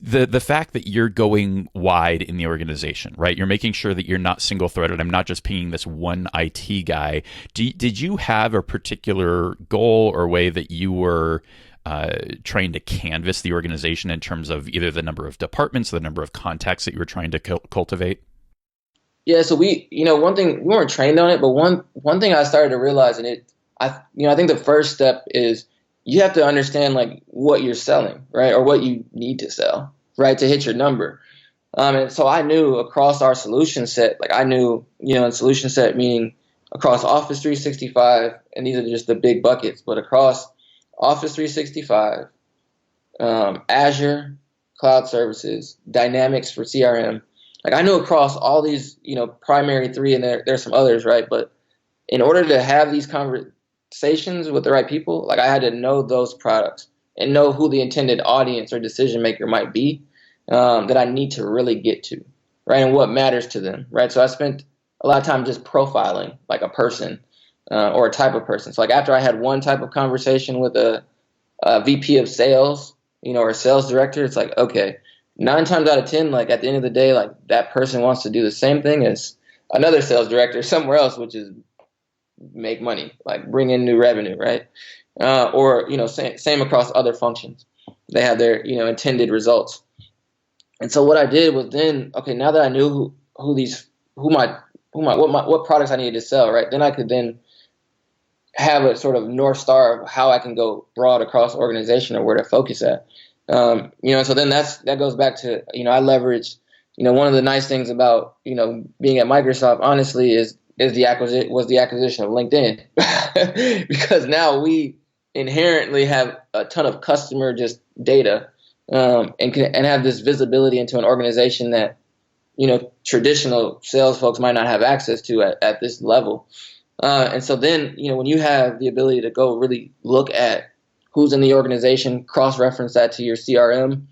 The fact that you're going wide in the organization, right? You're making sure that you're not single-threaded. I'm not just pinging this one IT guy. Did you have a particular goal or way that you were trying to canvas the organization in terms of either the number of departments, the number of contacts that you were trying to cultivate? Yeah, so one thing, we weren't trained on it, but one thing I started to realize, and I think the first step is you have to understand like what you're selling, right? Or what you need to sell, right? To hit your number. And so I knew across our solution set, like I knew, in solution set, meaning across Office 365, and these are just the big buckets, but across Office 365, Azure, cloud services, Dynamics for CRM, like I knew across all these, primary three, and there's some others, right? But in order to have these conversations with the right people, like I had to know those products and know who the intended audience or decision maker might be, that I need to really get to, right? And what matters to them, right? So I spent a lot of time just profiling like a person or a type of person. So like after I had one type of conversation with a VP of sales, or a sales director, it's like, okay, 9 times out of 10, like at the end of the day, like that person wants to do the same thing as another sales director somewhere else, which is make money, like bring in new revenue, right? Or same across other functions. They have their intended results. And so what I did was then, okay, now that I knew what products I needed to sell, right? Then I could then have a sort of North Star of how I can go broad across the organization or where to focus at. So then that goes back to, I leverage, one of the nice things about, being at Microsoft, honestly, is the acquisition of LinkedIn, because now we inherently have a ton of customer just data, and have this visibility into an organization that, traditional sales folks might not have access to at this level. And so then, when you have the ability to go really look at who's in the organization, cross-reference that to your CRM,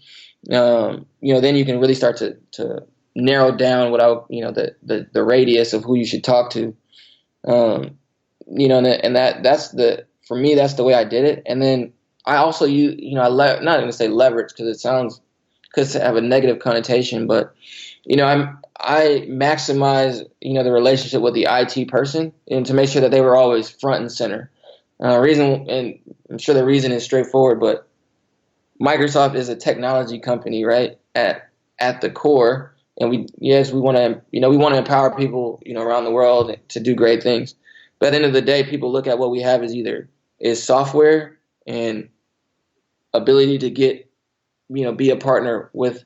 then you can really start to narrow down the radius of who you should talk to, and for me, that's the way I did it. And then I also not going to say leverage because could have a negative connotation, but I maximize the relationship with the IT person and to make sure that they were always front and center. And I'm sure the reason is straightforward, but Microsoft is a technology company, right? At the core. And we want to empower people, around the world to do great things. But at the end of the day, people look at what we have is software and ability to get, be a partner with,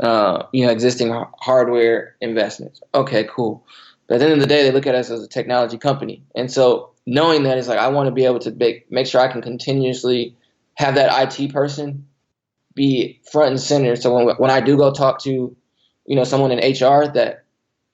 existing hardware investments. Okay, cool. But at the end of the day, they look at us as a technology company. And so knowing that, it's like, I want to be able to make sure I can continuously have that IT person be front and center. So when I do go talk to, someone in HR, that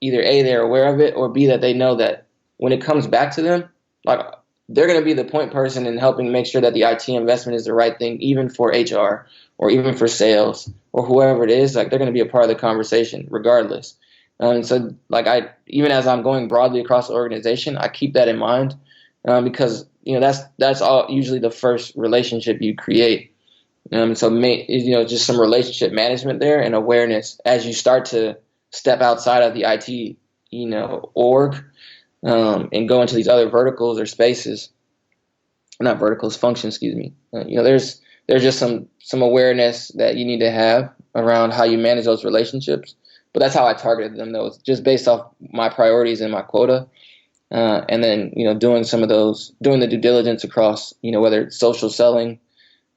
either A, they're aware of it, or B, that they know that when it comes back to them, like they're going to be the point person in helping make sure that the IT investment is the right thing, even for HR or even for sales or whoever it is. Like they're going to be a part of the conversation regardless. And so like even as I'm going broadly across the organization, I keep that in mind, because, that's all usually the first relationship you create. Just some relationship management there and awareness as you start to step outside of the IT, org, and go into these other verticals or spaces, not verticals, functions, excuse me. There's there's just some awareness that you need to have around how you manage those relationships. But that's how I targeted them, though. It's just based off my priorities and my quota. And then, doing the due diligence across, whether it's social selling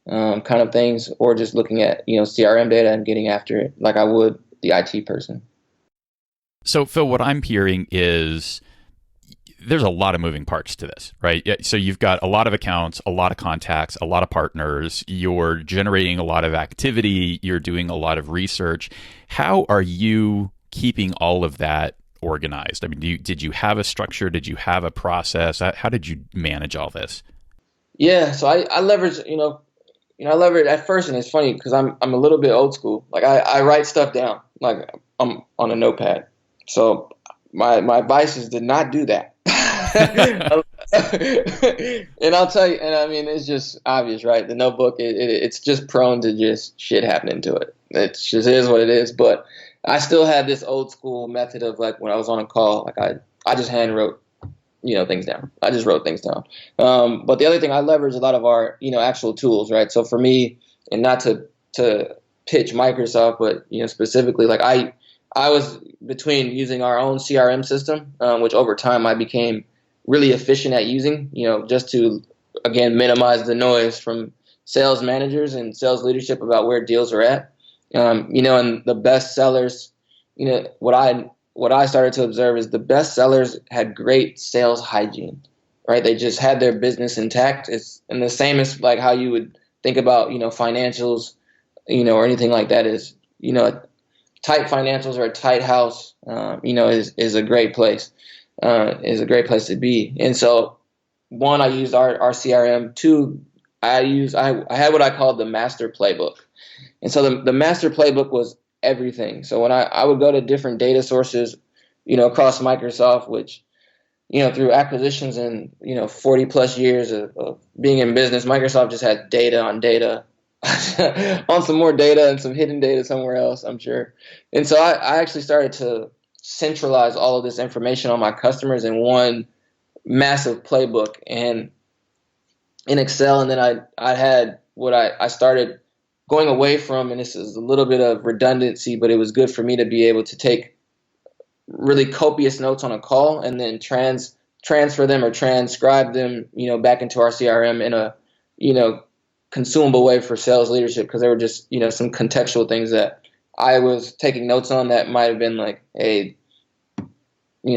kind of things, or just looking at, CRM data and getting after it like I would the IT person. So, Phil, what I'm hearing is there's a lot of moving parts to this, right? So you've got a lot of accounts, a lot of contacts, a lot of partners. You're generating a lot of activity. You're doing a lot of research. How are you keeping all of that organized? I mean, did you have a structure? Did you have a process? How did you manage all this? Yeah, so I leverage, I leverage at first, and it's funny because I'm a little bit old school. Like I write stuff down, like I'm on a notepad. So my advice is to not do that. And I'll tell you, and I mean, it's just obvious, right? The notebook, it's just prone to just shit happening to it. It just is what it is. But I still had this old school method of, like, when I was on a call, like I just hand wrote, things down. I just wrote things down. But the other thing, I leverage a lot of our, actual tools, right? So for me, and not to pitch Microsoft, but, specifically, like I was between using our own CRM system, which over time I became really efficient at using, just to, again, minimize the noise from sales managers and sales leadership about where deals are at. And the best sellers, what I started to observe is the best sellers had great sales hygiene, right? They just had their business intact. And the same as like how you would think about, financials, or anything like that is, tight financials or a tight house, is a great place, to be. And so, one, I used our CRM. Two, I had what I called the master playbook. And so the master playbook was everything. So when I would go to different data sources, across Microsoft, which, through acquisitions and, 40 plus years of being in business, Microsoft just had data on data on some more data and some hidden data somewhere else, I'm sure. And so I actually started to centralize all of this information on my customers in one massive playbook and in Excel. And then I had what I started going away from, and this is a little bit of redundancy, but it was good for me to be able to take really copious notes on a call and then transfer them or transcribe them, back into our CRM in a, consumable way for sales leadership, because there were just, some contextual things that I was taking notes on that might have been like, hey,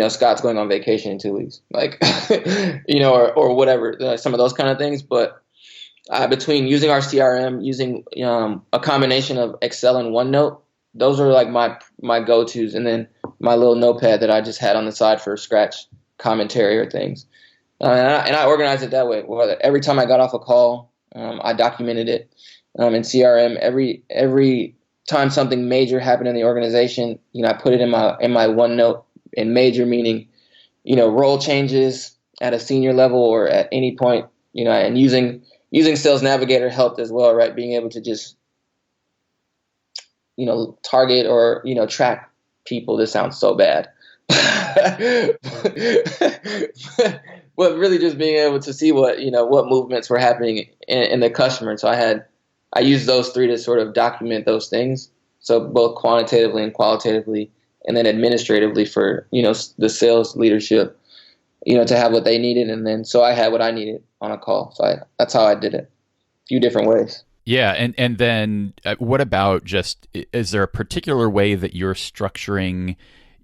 Scott's going on vacation in 2 weeks, like, or whatever, some of those kind of things. But between using our CRM, using a combination of Excel and OneNote, those are like my go-tos, and then my little notepad that I just had on the side for scratch commentary or things. And I organized it that way. Well, every time I got off a call, I documented it in CRM. Every time something major happened in the organization, I put it in my OneNote. And major meaning, role changes at a senior level or at any point, and using Sales Navigator helped as well, right? Being able to just, target or, track people. This sounds so bad. But really just being able to see what movements were happening in the customer. And so I used those three to sort of document those things. So both quantitatively and qualitatively, and then administratively for, the sales leadership, to have what they needed. And then, so I had what I needed on a call. So that's how I did it, a few different ways. Yeah. And then what about just, is there a particular way that you're structuring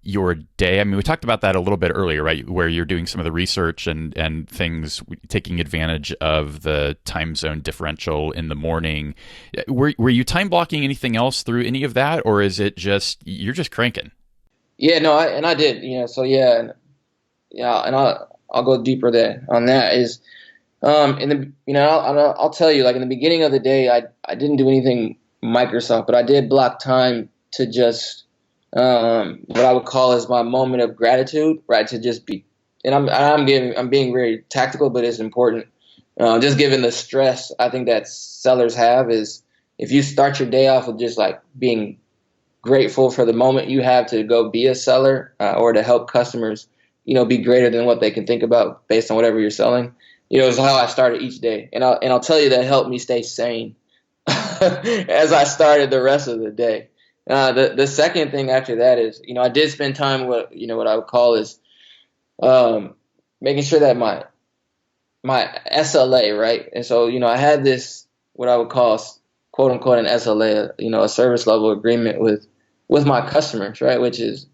your day? I mean, we talked about that a little bit earlier, right? Where you're doing some of the research and things, taking advantage of the time zone differential in the morning. Were you time blocking anything else through any of that? Or is it just, you're just cranking? Yeah, no, I did, so yeah, and I'll go deeper there on that is, in the, I'll tell you, like in the beginning of the day, I didn't do anything Microsoft, but I did block time to just, what I would call as my moment of gratitude, right? To just be, and I'm being very tactical, but it's important. Just given the stress I think that sellers have, is if you start your day off with just like being grateful for the moment you have to go be a seller, or to help customers, be greater than what they can think about based on whatever you're selling. Is how I started each day, and I'll tell you that helped me stay sane as I started the rest of the day. The second thing after that is, I did spend time with, what I would call is making sure that my SLA, right? And so, I had this, what I would call, quote unquote, an SLA, a service level agreement with my customers, right? Which is,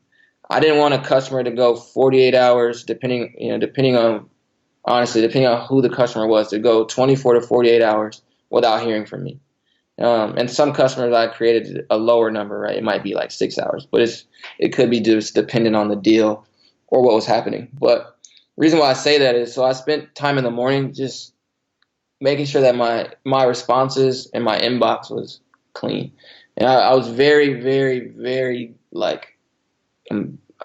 I didn't want a customer to go 48 hours, depending on, honestly, depending on who the customer was, to go 24 to 48 hours without hearing from me. And some customers, I created a lower number, right? It might be like 6 hours, but it could be just dependent on the deal or what was happening. But the reason why I say that is, so I spent time in the morning just making sure that my responses and my inbox was clean. And I was very, very, very like,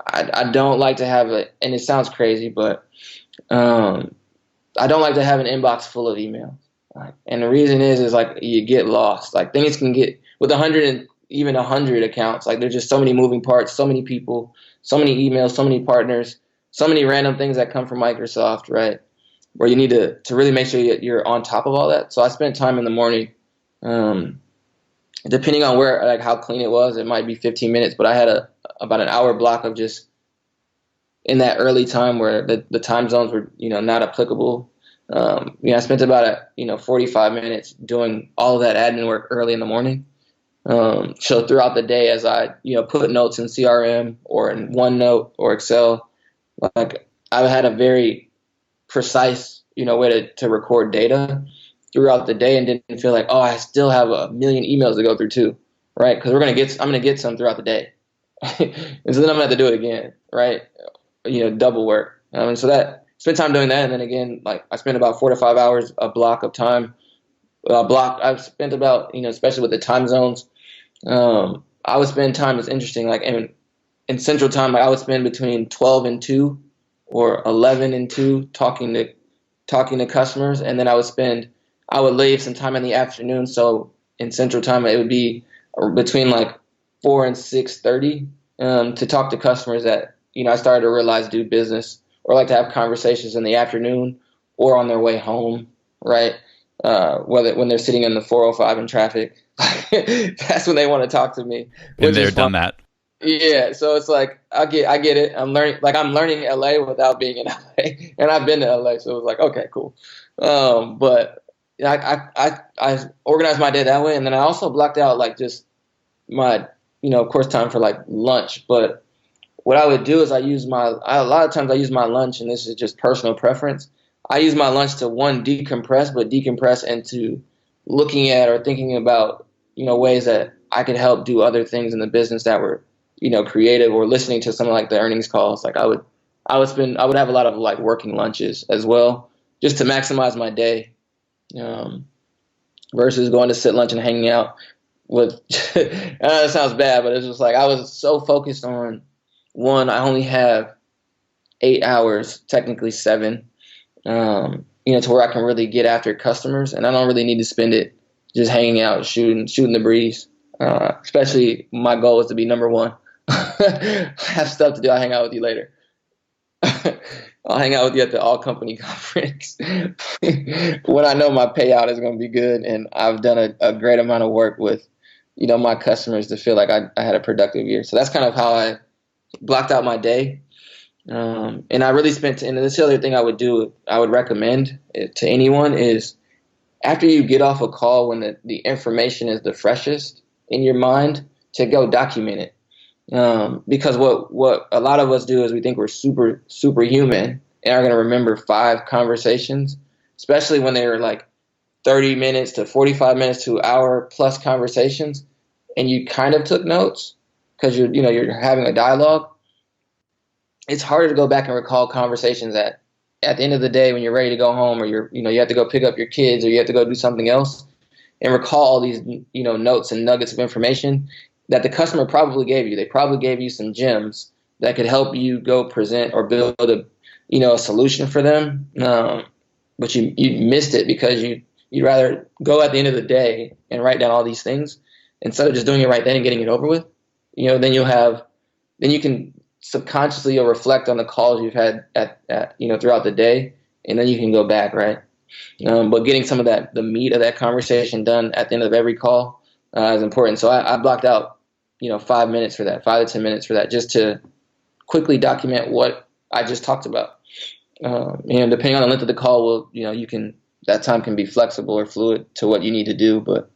I don't like to have and it sounds crazy, but I don't like to have an inbox full of emails. Right? And the reason is like you get lost. Like things can get, with 100 and even 100 accounts, like there's just so many moving parts, so many people, so many emails, so many partners, so many random things that come from Microsoft, right? Where you need to really make sure you're on top of all that. So I spent time in the morning, depending on where, like how clean it was, it might be 15 minutes, but I had about an hour block of just in that early time where the time zones were, not applicable. I spent about 45 minutes doing all of that admin work early in the morning. So throughout the day, as I, put notes in CRM or in OneNote or Excel, like I had a very precise, way to record data throughout the day and didn't feel like, oh, I still have a million emails to go through too, right? Because I'm going to get some throughout the day. And so then I'm going to have to do it again, right? Double work. And so spend time doing that. And then again, like I spent about 4 to 5 hours a block of time. I've spent about, especially with the time zones, I would spend time, it's interesting, like in Central Time, like I would spend between 12 and 2 or 11 and 2 talking to customers. And then I would leave some time in the afternoon. So in Central Time, it would be between like 4 and 6:30 to talk to customers that, I started to realize do business or like to have conversations in the afternoon or on their way home, right? When they're sitting in the 405 in traffic, that's when they want to talk to me. Been there, done that. Yeah, so it's like I get it. I'm learning LA without being in LA, and I've been to LA, so it was like, okay, cool. But I organized my day that way, and then I also blocked out like just my of course time for like lunch. But what I would do is a lot of times I use my lunch, and this is just personal preference. I use my lunch to decompress into looking at or thinking about ways that I could help do other things in the business that were creative, or listening to some like the earnings calls. Like I would have a lot of like working lunches as well, just to maximize my day, versus going to sit lunch and hanging out with. That sounds bad, but it's just like I was so focused on one. I only have 8 hours, technically 7, to where I can really get after customers, and I don't really need to spend it just hanging out, shooting the breeze. Especially my goal is to be number one. I have stuff to do. I'll hang out with you later. I'll hang out with you at the all company conference when I know my payout is going to be good and I've done a great amount of work with, my customers to feel like I had a productive year. So that's kind of how I blocked out my day. And I really and this other thing I would recommend it to anyone is, after you get off a call, when the information is the freshest in your mind, to go document it. Because what a lot of us do is we think we're superhuman and are going to remember 5 conversations, especially when they're like 30 minutes to 45 minutes to hour plus conversations, and you kind of took notes because you're having a dialogue. It's harder to go back and recall conversations that at the end of the day, when you're ready to go home, or you have to go pick up your kids, or you have to go do something else, and recall all these notes and nuggets of information that the customer probably gave you. They probably gave you some gems that could help you go present or build a solution for them. But you missed it because you'd rather go at the end of the day and write down all these things instead of just doing it right then and getting it over with. Then you can subconsciously, you'll reflect on the calls you've had at throughout the day, and then you can go back, right? But getting some of the meat of that conversation done at the end of every call is important. So I blocked out, 5 minutes for that, 5 to 10 minutes for that, just to quickly document what I just talked about. And depending on the length of the call, that time can be flexible or fluid to what you need to do. But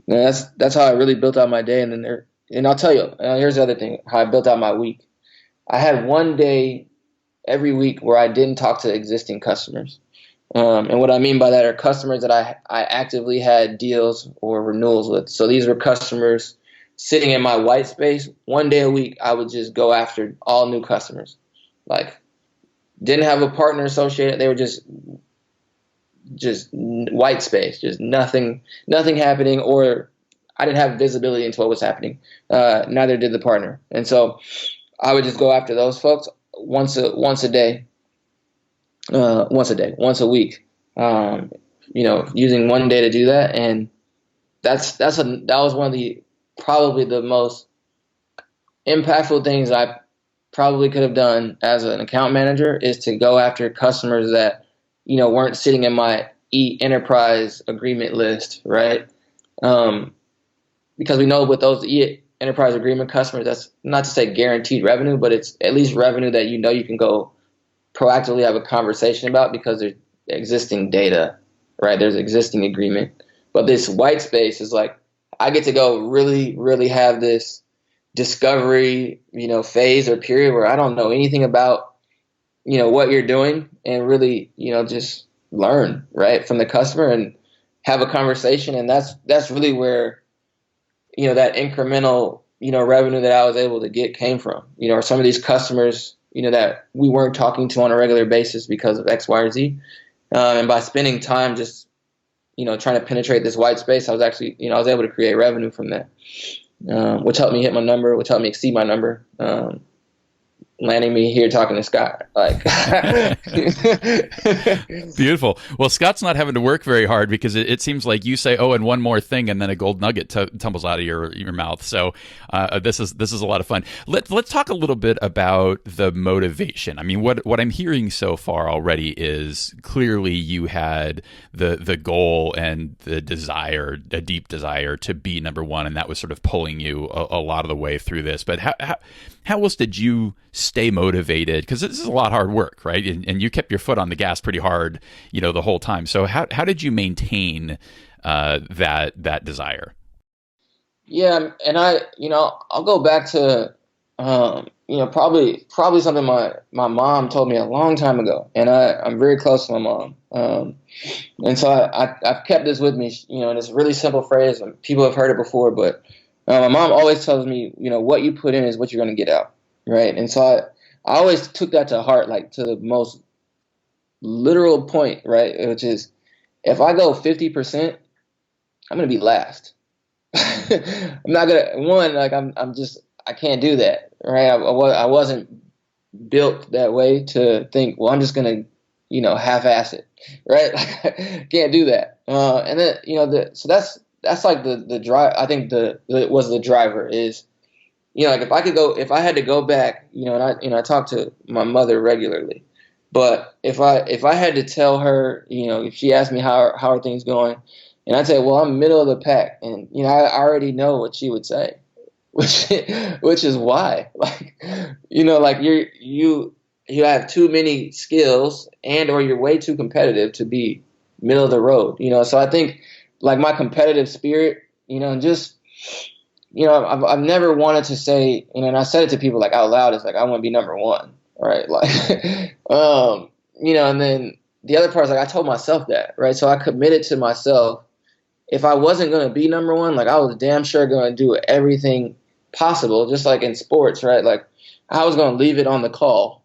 that's how I really built out my day. And I'll tell you, here's the other thing, how I built out my week. I had one day every week where I didn't talk to existing customers. And what I mean by that are customers that I actively had deals or renewals with. So these were customers sitting in my white space. One day a week, I would just go after all new customers. Like, didn't have a partner associated. They were just white space, just nothing happening, or I didn't have visibility into what was happening. Neither did the partner. And so I would just go after those folks once a week, using one day to do that. And that was one of the, probably the most impactful things I probably could have done as an account manager, is to go after customers that, weren't sitting in my enterprise agreement list, right? Because we know with those enterprise agreement customers, that's not to say guaranteed revenue, but it's at least revenue that you can go proactively have a conversation about because there's existing data, right? There's existing agreement. But this white space is like, I get to go really, really have this discovery, phase or period where I don't know anything about, what you're doing, and really, just learn, right, from the customer and have a conversation. And that's really where, that incremental, revenue that I was able to get came from, or some of these customers, that we weren't talking to on a regular basis because of X, Y, or Z. And by spending time just, trying to penetrate this white space, I was actually, I was able to create revenue from that, which helped me hit my number, which helped me exceed my number, landing me here talking to Scott. Beautiful. Well, Scott's not having to work very hard, because it seems like you say, "Oh, and one more thing," and then a gold nugget tumbles out of your mouth. So this is a lot of fun. Let's talk a little bit about the motivation. I mean, what I'm hearing so far already is clearly you had the goal and the desire, a deep desire to be number one, and that was sort of pulling you a lot of the way through this. But how else did you stay motivated? Because this is a lot of hard work, right? And you kept your foot on the gas pretty hard, the whole time. So how did you maintain that desire? Yeah, and I'll go back to probably something my mom told me a long time ago, and I'm very close to my mom, and so I've kept this with me. And it's a really simple phrase, and people have heard it before, but my mom always tells me, what you put in is what you're going to get out, right? And so I always took that to heart, like to the most literal point, right? Which is, if I go 50%, I'm going to be last. I'm not going to, I can't do that, right? I wasn't built that way to think, well, I'm just going to, half-ass it, right? Can't do that. And then, so that's like the drive. I think was the driver is, like if I had to go back, and I talk to my mother regularly, but if I had to tell her, if she asked me how are things going, and I'd say, well, I'm middle of the pack, and I already know what she would say, which is why, like you have too many skills, and or you're way too competitive to be middle of the road, So I think, like, my competitive spirit, just, I've never wanted to say, and I said it to people like out loud, it's like, I want to be number one, right? Like, and then the other part is like, I told myself that, right? So I committed to myself, if I wasn't going to be number one, like, I was damn sure going to do everything possible, just like in sports, right? Like, I was going to leave it on the call,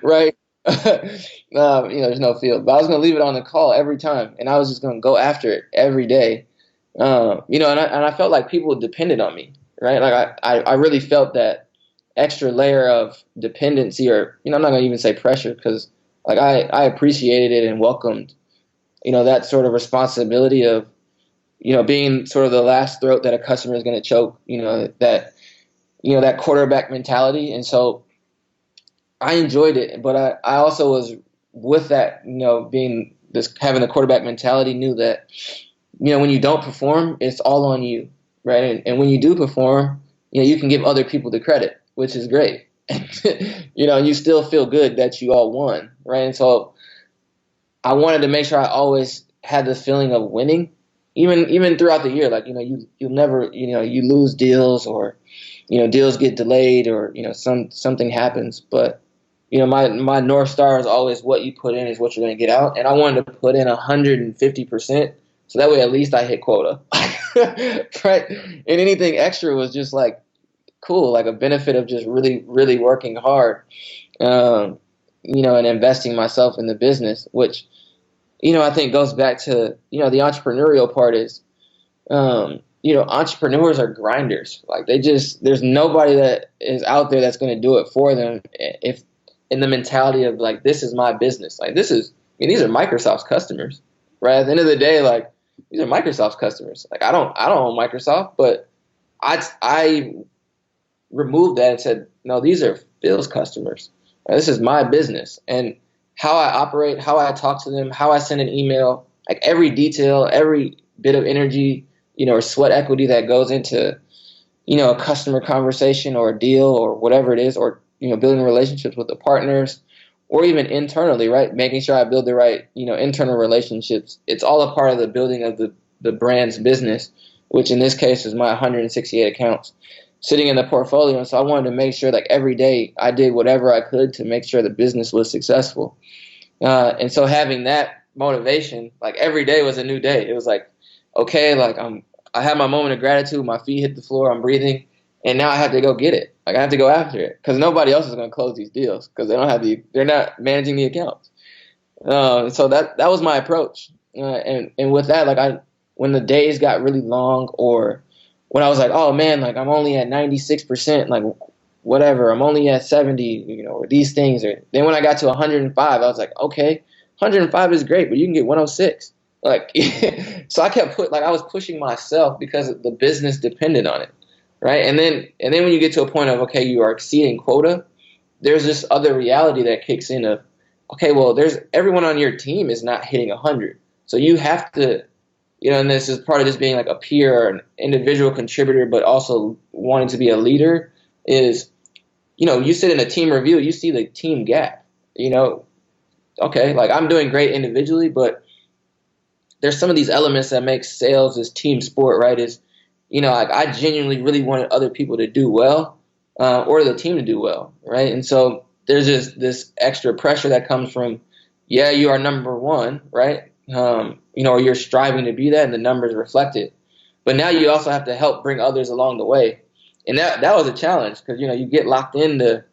right? There's no field, but I was going to leave it on the call every time, and I was just going to go after it every day. And I felt like people depended on me, right? Like I really felt that extra layer of dependency, or, I'm not going to even say pressure, because like I appreciated it and welcomed, that sort of responsibility of, being sort of the last throat that a customer is going to choke, that quarterback mentality. And so I enjoyed it, but I also was with that, being this having the quarterback mentality, knew that, when you don't perform, it's all on you, right? And when you do perform, you can give other people the credit, which is great. And you still feel good that you all won, right? And so I wanted to make sure I always had the feeling of winning, even throughout the year. Like, you'll never, you lose deals, or, deals get delayed, or, something happens. But, my North Star is always what you put in is what you're going to get out. And I wanted to put in 150%. So that way, at least I hit quota, right? And anything extra was just like cool, like a benefit of just really, really working hard, and investing myself in the business, which, I think goes back to, the entrepreneurial part is, entrepreneurs are grinders. Like there's nobody that is out there that's going to do it for them if in the mentality of like, this is my business. Like these are Microsoft's customers, right? At the end of the day, like these are Microsoft's customers. Like I don't own Microsoft, but I removed that and said, no, these are Phil's customers. This is my business. And how I operate, how I talk to them, how I send an email, like every detail, every bit of energy, or sweat equity that goes into, a customer conversation or a deal or whatever it is, or, building relationships with the partners, or even internally, right? Making sure I build the right, internal relationships. It's all a part of the building of the brand's business, which in this case is my 168 accounts sitting in the portfolio. And so I wanted to make sure like every day I did whatever I could to make sure the business was successful. And so having that motivation, like every day was a new day. It was like, okay, like I had my moment of gratitude. My feet hit the floor. I'm breathing. And now I have to go get it. Like I have to go after it because nobody else is going to close these deals because they're not managing the accounts. So that was my approach. And with that, like when the days got really long, or when I was like, oh man, like I'm only at 96%, like whatever, I'm only at 70, or these things. Or then when I got to 105, I was like, okay, 105 is great, but you can get 106. Like, so I kept I was pushing myself because the business depended on it. Right. And then when you get to a point of, okay, you are exceeding quota, there's this other reality that kicks in of, okay, well, everyone on your team is not hitting 100. So you have to, and this is part of this being like a peer or an individual contributor, but also wanting to be a leader is, you sit in a team review, you see the team gap, okay, like I'm doing great individually, but there's some of these elements that make sales this team sport, right? Is, like I genuinely really wanted other people to do well, or the team to do well, right? And so there's just this extra pressure that comes from, yeah, you are number one, right? Or you're striving to be that, and the numbers reflect it. But now you also have to help bring others along the way, and that was a challenge because you get locked into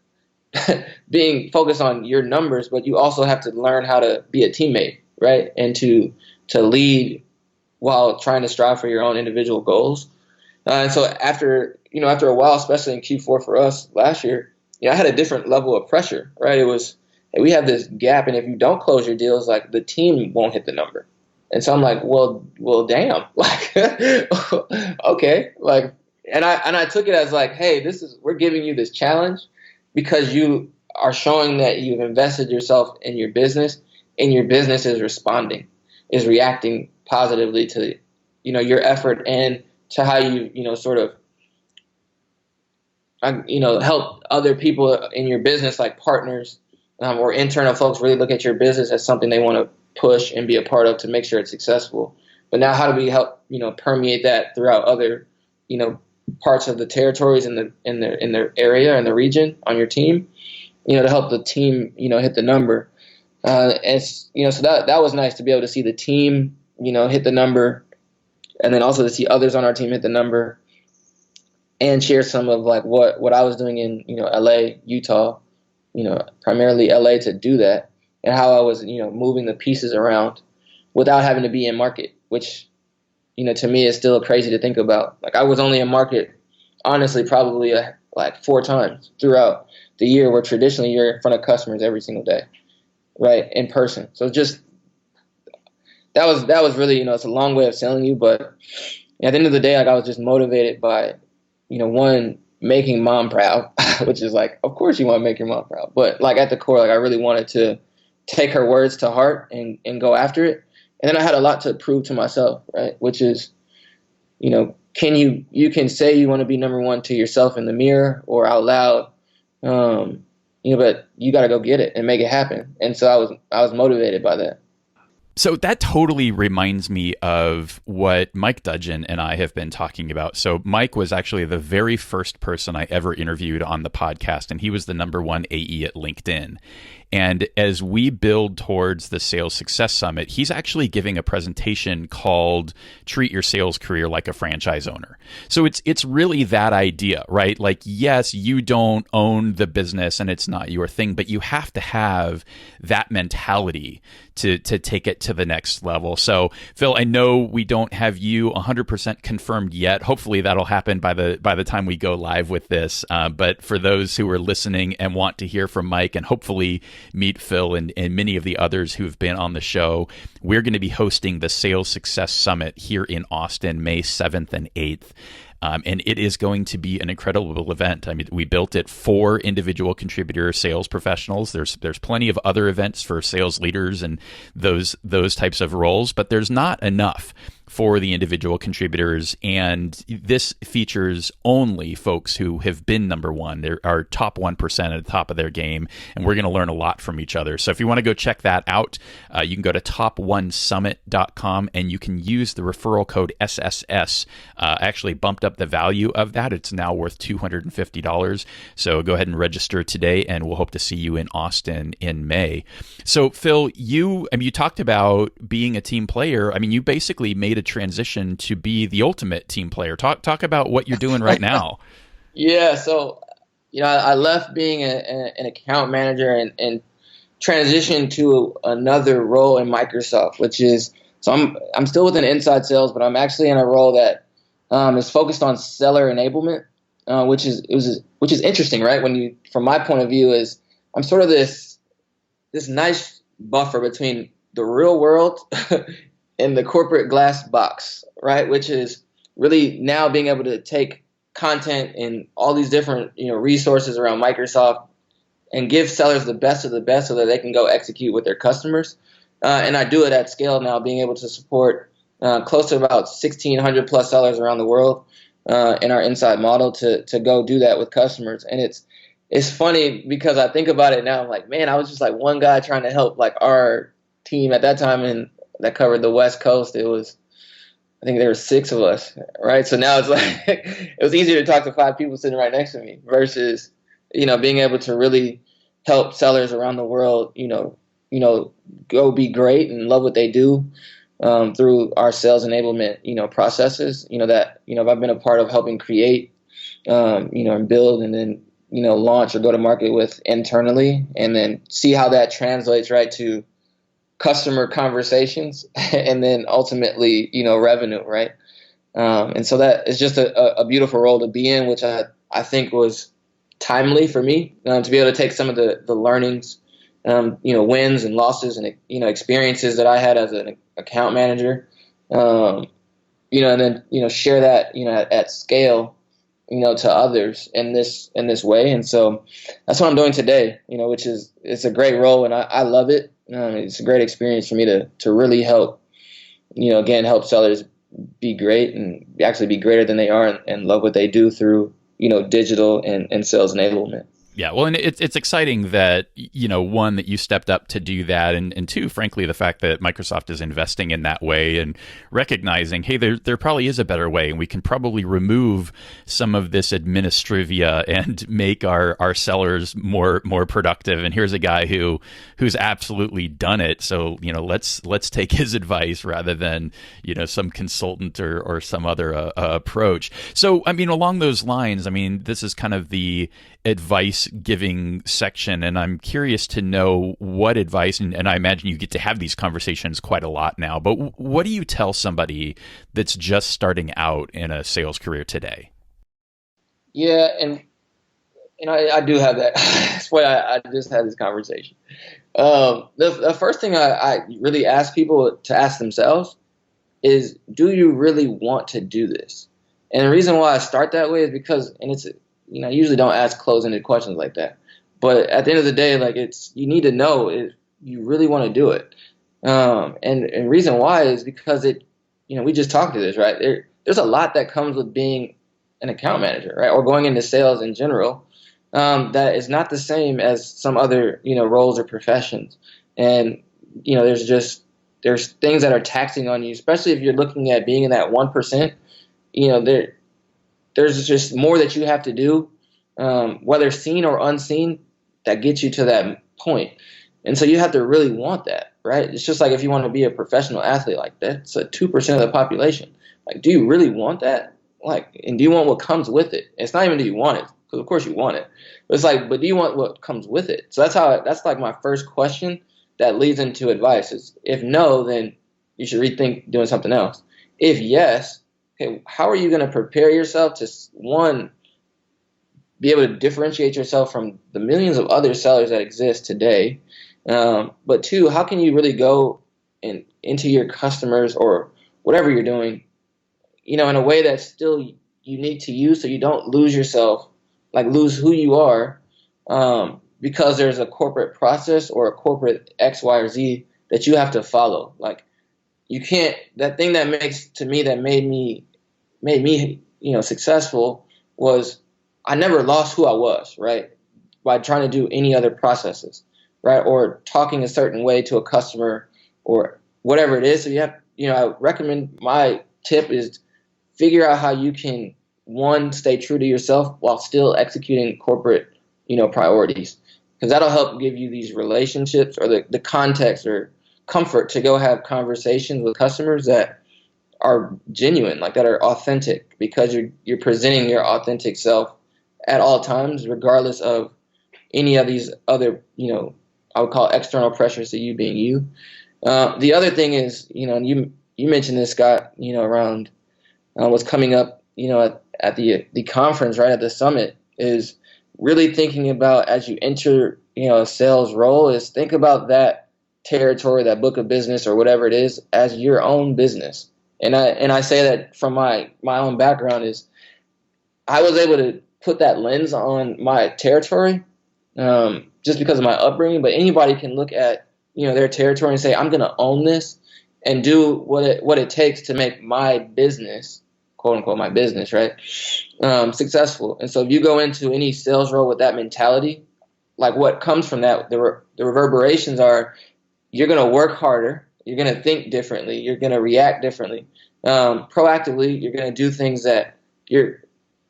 being focused on your numbers, but you also have to learn how to be a teammate, right? And to lead while trying to strive for your own individual goals. And so after a while, especially in Q4 for us last year, I had a different level of pressure, right? It was, hey, we have this gap, and if you don't close your deals, like the team won't hit the number. And so I'm like, well, damn, like, okay, like, and I took it as like, hey, we're giving you this challenge because you are showing that you've invested yourself in your business, and your business is reacting positively to, your effort and to how you, sort of, help other people in your business, like partners or internal folks, really look at your business as something they want to push and be a part of to make sure it's successful. But now how do we help, permeate that throughout other, parts of the territories in their area and the region on your team, to help the team, hit the number. And so that was nice to be able to see the team, hit the number, and then also to see others on our team hit the number, and share some of like what I was doing in, LA, Utah, primarily LA to do that, and how I was, moving the pieces around without having to be in market, which, to me is still crazy to think about. Like I was only in market, honestly, probably like 4 times throughout the year, where traditionally you're in front of customers every single day, right, in person. So just that was really, it's a long way of selling you, but at the end of the day, like I was just motivated by, one, making mom proud, which is like, of course you want to make your mom proud, but like at the core, like I really wanted to take her words to heart and go after it. And then I had a lot to prove to myself, right? Which is, you can say you want to be number one to yourself in the mirror or out loud, but you got to go get it and make it happen. And so I was motivated by that. So that totally reminds me of what Mike Dudgeon and I have been talking about. So Mike was actually the very first person I ever interviewed on the podcast, and he was the number one AE at LinkedIn. And as we build towards the Sales Success Summit, he's actually giving a presentation called Treat Your Sales Career Like a Franchise Owner. So it's really that idea, right? Like, yes, you don't own the business and it's not your thing, but you have to have that mentality to take it to the next level. So, Phil, I know we don't have you 100% confirmed yet. Hopefully that'll happen by the time we go live with this. But for those who are listening and want to hear from Mike and hopefully meet Phil and many of the others who've been on the show, we're going to be hosting the Sales Success Summit here in Austin, May 7th and 8th. And it is going to be an incredible event. I mean, we built it for individual contributor sales professionals. There's plenty of other events for sales leaders and those types of roles, but there's not enough for the individual contributors. And this features only folks who have been number one. They're our top 1% at the top of their game, and we're going to learn a lot from each other. So if you want to go check that out, you can go to top1summit.com and you can use the referral code SSS. Actually bumped up the value of that. It's now worth $250. So go ahead and register today, and we'll hope to see you in Austin in May. So Phil, you talked about being a team player. I mean, you basically made a transition to be the ultimate team player. Talk about what you're doing right now. Yeah, so I left being an account manager and transitioned to another role in Microsoft, which is I'm still within inside sales, but I'm actually in a role that is focused on seller enablement, which is interesting, right? From my point of view, is I'm sort of this nice buffer between the real world in the corporate glass box, right? Which is really now being able to take content and all these different, resources around Microsoft and give sellers the best of the best so that they can go execute with their customers. And I do it at scale now, being able to support close to about 1,600 plus sellers around the world in our inside model to go do that with customers. And it's funny because I think about it now, I'm like, man, I was just like one guy trying to help like our team at that time and that covered the West Coast. I think there were 6 of us, right? So now it's like it was easier to talk to 5 people sitting right next to me versus, being able to really help sellers around the world, go be great and love what they do through our sales enablement, processes, that, I've been a part of helping create, and build and then, launch or go to market with internally, and then see how that translates right to customer conversations and then ultimately, revenue, right? And so that is just a beautiful role to be in, which I think was timely for me to be able to take some of the learnings, wins and losses and, experiences that I had as an account manager, and then, share that, at scale, to others in this way. And so that's what I'm doing today, it's a great role and I love it. It's a great experience for me to really help, help sellers be great and actually be greater than they are and love what they do through, digital and sales enablement. Yeah, well, and it's exciting that, one, that you stepped up to do that, and two, frankly, the fact that Microsoft is investing in that way and recognizing, hey, there probably is a better way, and we can probably remove some of this administrivia and make our sellers more productive. And here's a guy who's absolutely done it. So, let's take his advice rather than, some consultant or some other approach. So, along those lines, this is kind of the advice giving section, and I'm curious to know what advice, and I imagine you get to have these conversations quite a lot now, but what do you tell somebody that's just starting out in a sales career today? Yeah, and I do have that. That's why I just had this conversation. The first thing I really ask people to ask themselves is, do you really want to do this? And the reason why I start that way is because, and it's, I usually don't ask closed-ended questions like that. But at the end of the day, like you need to know you really want to do it. And reason why is because we just talked to this, right? There's a lot that comes with being an account manager, right? Or going into sales in general, that is not the same as some other, roles or professions. And, there's things that are taxing on you, especially if you're looking at being in that 1%, there's just more that you have to do, whether seen or unseen, that gets you to that point. And so you have to really want that, right? It's just like if you want to be a professional athlete, like that's a 2% of the population. Like, do you really want that? Like, and do you want what comes with it? It's not even do you want it, because of course you want it. But it's like, but do you want what comes with it? So that's like my first question that leads into advice is, if no, then you should rethink doing something else. If yes, okay, how are you going to prepare yourself to, one, be able to differentiate yourself from the millions of other sellers that exist today? But two, how can you really go into your customers or whatever you're doing, in a way that's still unique to you, so you don't lose yourself, like lose who you are, because there's a corporate process or a corporate X, Y, or Z that you have to follow. Like, you can't, that thing that made me, successful was I never lost who I was, right? By trying to do any other processes, right? Or talking a certain way to a customer or whatever it is. So you have, I recommend, my tip is figure out how you can, one, stay true to yourself while still executing corporate, priorities. Because that'll help give you these relationships or the context or comfort to go have conversations with customers that are genuine, like that are authentic, because you're presenting your authentic self at all times, regardless of any of these other, I would call external pressures to you being you. The other thing is, you mentioned this, Scott, around what's coming up, at the conference, right, at the summit, is really thinking about, as you enter, a sales role, is think about that territory, that book of business or whatever it is, as your own business. And I say that from my own background is I was able to put that lens on my territory, just because of my upbringing. But anybody can look at, their territory and say, I'm going to own this and do what it takes to make my business, quote unquote, my business, right, successful. And so if you go into any sales role with that mentality, like what comes from that, the reverberations are, you're going to work harder, you're going to think differently, you're going to react differently, proactively. You're going to do things that your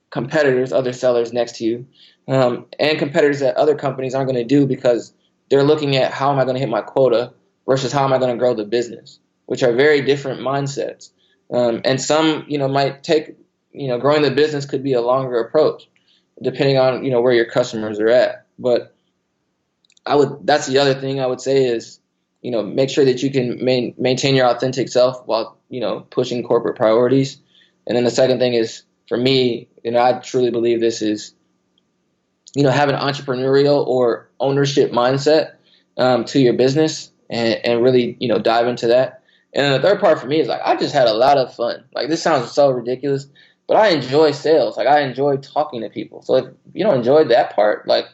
competitors, other sellers next to you, and competitors at other companies aren't going to do, because they're looking at how am I going to hit my quota versus how am I going to grow the business, which are very different mindsets. And some, might take, growing the business could be a longer approach depending on, where your customers are at. But that's the other thing I would say is, make sure that you can maintain your authentic self while, pushing corporate priorities. And then the second thing is, for me, I truly believe this is, have an entrepreneurial or ownership mindset, to your business and really, dive into that. And then the third part for me is, like, I just had a lot of fun. Like, this sounds so ridiculous, but I enjoy sales. Like, I enjoy talking to people. So if you don't enjoy that part, like,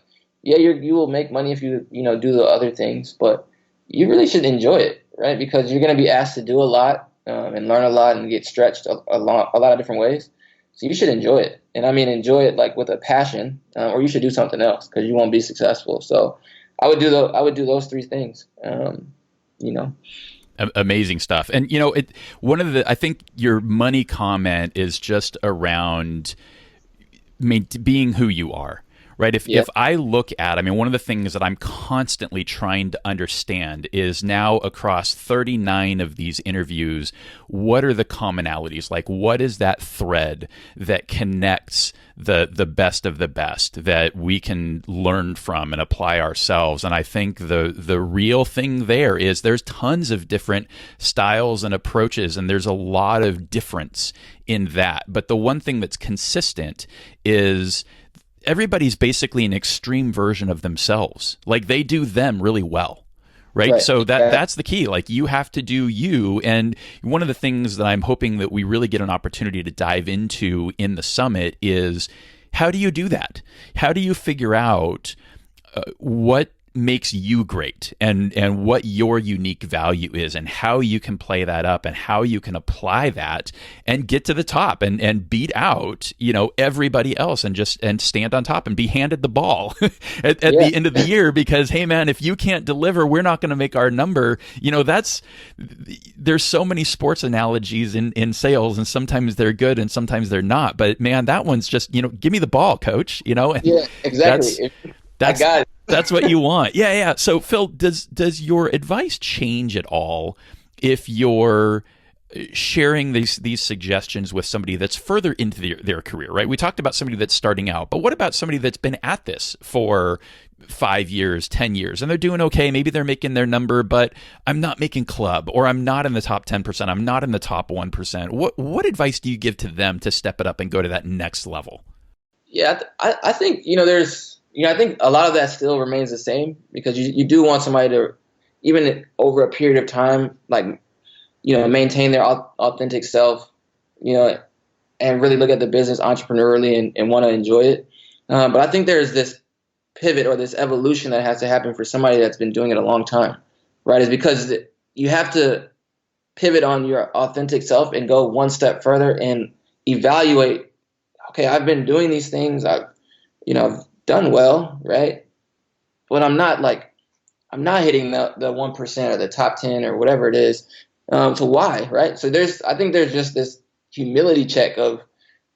yeah, you will make money if you, do the other things, but you really should enjoy it, right? Because you're going to be asked to do a lot, and learn a lot and get stretched a lot of different ways. So you should enjoy it. And I mean, enjoy it like with a passion, or you should do something else because you won't be successful. So I would do those three things, Amazing stuff. And, I think your money comment is just around being who you are. Right. If I look at, one of the things that I'm constantly trying to understand is now across 39 of these interviews, what are the commonalities? Like, what is that thread that connects the best of the best that we can learn from and apply ourselves? And I think the real thing there is there's tons of different styles and approaches, and there's a lot of difference in that. But the one thing that's consistent is everybody's basically an extreme version of themselves. Like, they do them really well, right? So that's the key. Like, you have to do you. And one of the things that I'm hoping that we really get an opportunity to dive into in the summit is, how do you do that? How do you figure out what makes you great, and what your unique value is, and how you can play that up, and how you can apply that and get to the top and beat out, everybody else, and stand on top and be handed the ball at the end of the year, because, hey man, if you can't deliver, we're not going to make our number. There's so many sports analogies in sales, and sometimes they're good and sometimes they're not, but man, that one's just, give me the ball, coach, and yeah, exactly. That's what you want. Yeah. So Phil, does your advice change at all if you're sharing these suggestions with somebody that's further into their career, right? We talked about somebody that's starting out, but what about somebody that's been at this for 5 years, 10 years, and they're doing okay? Maybe they're making their number, but I'm not making club, or I'm not in the top 10%. I'm not in the top 1%. What advice do you give to them to step it up and go to that next level? Yeah, I think, I think a lot of that still remains the same, because you do want somebody to, even over a period of time, like, maintain their authentic self, and really look at the business entrepreneurially and want to enjoy it. But I think there's this pivot or this evolution that has to happen for somebody that's been doing it a long time, right? Is because you have to pivot on your authentic self and go one step further and evaluate, okay, I've been doing these things, I've done well, right? But I'm not hitting the 1% or the top 10 or whatever it is. So why, right? So I think there's just this humility check of,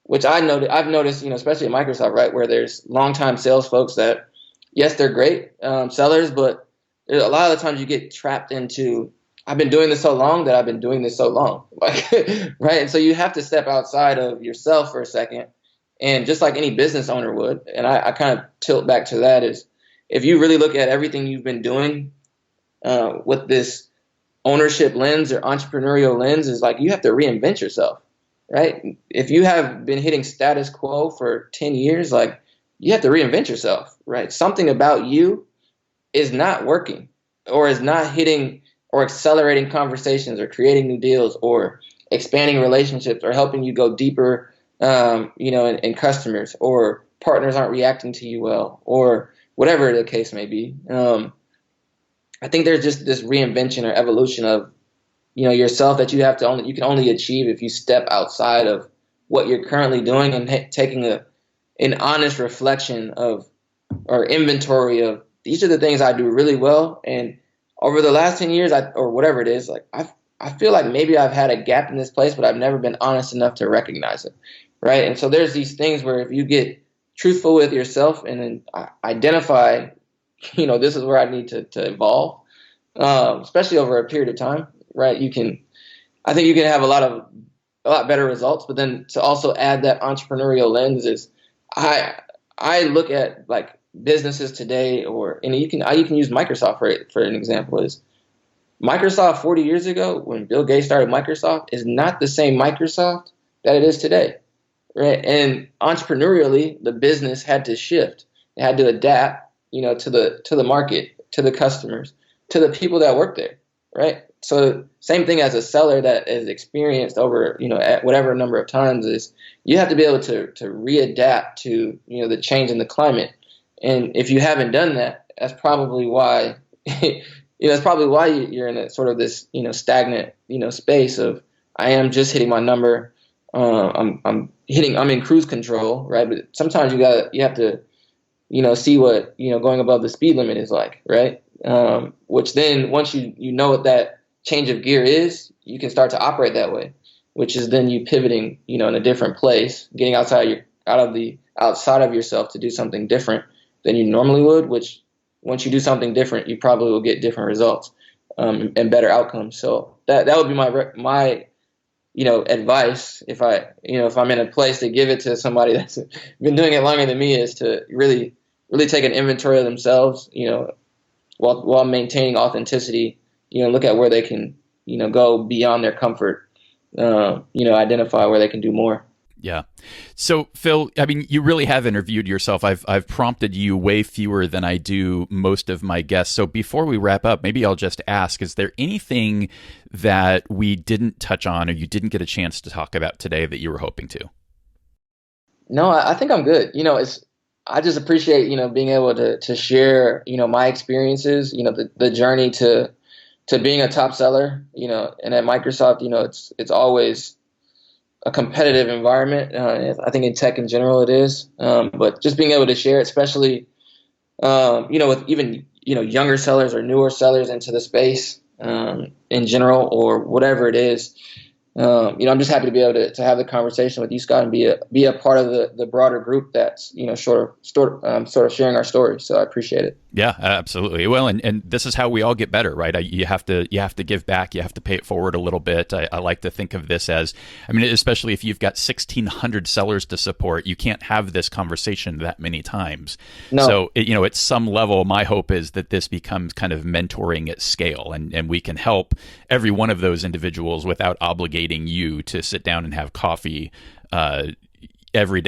which I've noticed, especially at Microsoft, right, where there's longtime sales folks that, yes, they're great sellers, but a lot of the times you get trapped into, I've been doing this so long that I've been doing this so long, like, right? And so you have to step outside of yourself for a second. And just like any business owner would, and I kind of tilt back to that, is if you really look at everything you've been doing with this ownership lens or entrepreneurial lens, is like you have to reinvent yourself, right? If you have been hitting status quo for 10 years, like you have to reinvent yourself, right? Something about you is not working, or is not hitting or accelerating conversations, or creating new deals, or expanding relationships, or helping you go deeper in customers, or partners aren't reacting to you well, or whatever the case may be. I think there's just this reinvention or evolution of, yourself that you can only achieve if you step outside of what you're currently doing and taking an honest reflection of, or inventory of, these are the things I do really well. And over the last 10 years, or whatever it is, like I feel like maybe I've had a gap in this place, but I've never been honest enough to recognize it. Right. And so there's these things where if you get truthful with yourself and then identify, this is where I need to evolve, especially over a period of time. Right. I think you can have a lot better results. But then to also add that entrepreneurial lens is I look at like businesses today, and you can use Microsoft for an example. Is Microsoft 40 years ago, when Bill Gates started Microsoft, is not the same Microsoft that it is today. Right. And entrepreneurially, the business had to shift. It had to adapt, to the market, to the customers, to the people that work there. Right. So same thing as a seller that is experienced over, at whatever number of times, is you have to be able to readapt to, the change in the climate. And if you haven't done that, that's probably why, you're in a sort of this, stagnant, space of, I am just hitting my number. I'm in cruise control, right? But sometimes you have to, see what, going above the speed limit is like, right? Which then once you know what that change of gear is, you can start to operate that way, which is then you pivoting, in a different place, getting outside of yourself to do something different than you normally would, which once you do something different, you probably will get different results, and better outcomes. So that would be my advice if I'm in a place to give it to somebody that's been doing it longer than me, is to really, really take an inventory of themselves, while maintaining authenticity, look at where they can, go beyond their comfort, identify where they can do more. Yeah. So Phil, I mean, you really have interviewed yourself. I've prompted you way fewer than I do most of my guests. So before we wrap up, maybe I'll just ask, is there anything that we didn't touch on or you didn't get a chance to talk about today that you were hoping to? No, I think I'm good. I just appreciate, being able to share, my experiences, the journey to being a top seller, and at Microsoft, it's always a competitive environment. I think in tech in general it is, but just being able to share, especially, with even, younger sellers or newer sellers into the space in general or whatever it is. I'm just happy to be able to have the conversation with you, Scott, and be a part of the broader group that's sort of sharing our story. So I appreciate it. Yeah, absolutely. Well, and this is how we all get better, right? You have to give back. You have to pay it forward a little bit. I like to think of this as, especially if you've got 1,600 sellers to support, you can't have this conversation that many times. No. So, at some level, my hope is that this becomes kind of mentoring at scale, and we can help every one of those individuals without obligating you to sit down and have coffee every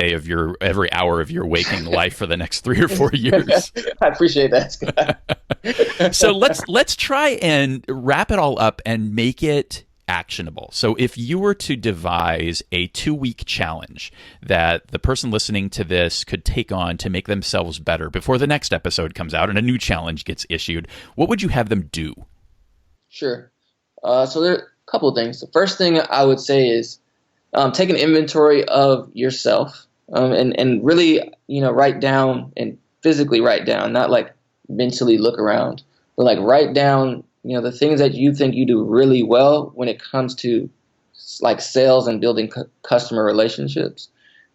hour of your waking life for the next 3 or 4 years. I appreciate that, Scott. So let's try and wrap it all up and make it actionable. So if you were to devise a 2-week challenge that the person listening to this could take on to make themselves better before the next episode comes out and a new challenge gets issued, what would you have them do? Sure. So there are a couple of things. The first thing I would say is take an inventory of yourself and really, write down and physically write down, not like mentally look around, but like write down, the things that you think you do really well when it comes to like sales and building customer relationships.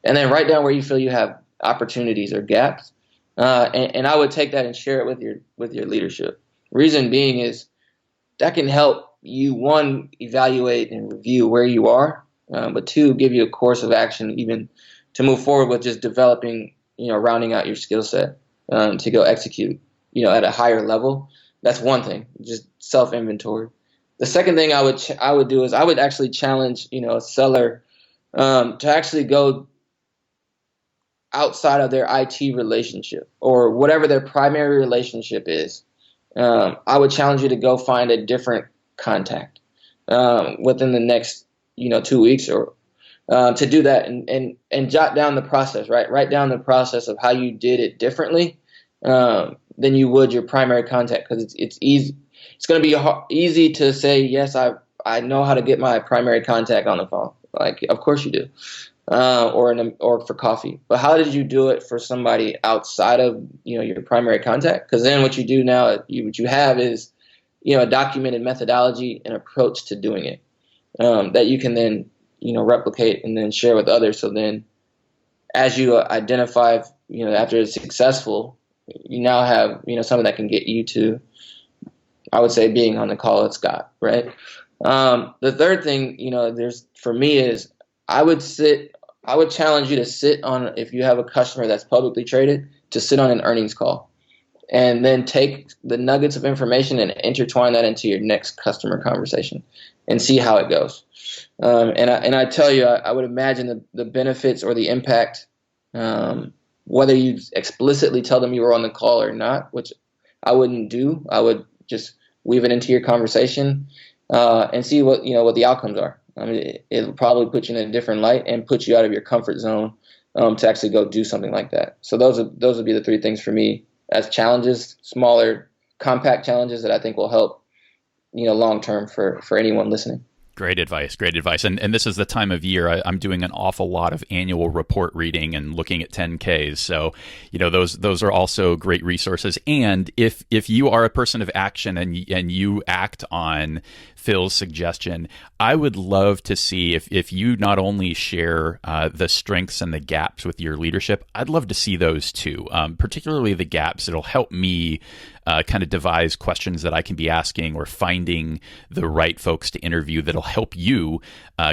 And then write down where you feel you have opportunities or gaps. And I would take that and share it with your leadership. Reason being is that can help you, one, evaluate and review where you are, but two, give you a course of action even to move forward with just developing, rounding out your skill set to go execute, at a higher level. That's one thing, just self-inventory. The second thing I would do is I would actually challenge, a seller to actually go outside of their IT relationship or whatever their primary relationship is. I would challenge you to go find a different contact within the next 2 weeks or to do that and jot down the process, right? Write down the process of how you did it differently than you would your primary contact, because it's easy. It's going to be easy to say, yes, I know how to get my primary contact on the phone. Like, of course you do, or for coffee. But how did you do it for somebody outside of your primary contact? Because then what you do now, what you have is a documented methodology and approach to doing it that you can then replicate and then share with others. So then, as you identify, after it's successful, you now have something that can get you to, I would say, being on the call with Scott, right? The third thing, for me is I would challenge you to sit on, if you have a customer that's publicly traded, to sit on an earnings call and then take the nuggets of information and intertwine that into your next customer conversation and see how it goes. And I tell you, I would imagine the benefits or the impact, whether you explicitly tell them you were on the call or not, which I wouldn't do. I would just weave it into your conversation and see what the outcomes are. It'll probably put you in a different light and put you out of your comfort zone to actually go do something like that. So those would be the three things for me as challenges, smaller, compact challenges that I think will help, long term for anyone listening. Great advice. And this is the time of year I'm doing an awful lot of annual report reading and looking at 10Ks. So, those are also great resources. And if you are a person of action and you act on Phil's suggestion, I would love to see if you not only share the strengths and the gaps with your leadership, I'd love to see those too, particularly the gaps. It'll help me kind of devise questions that I can be asking or finding the right folks to interview that'll help you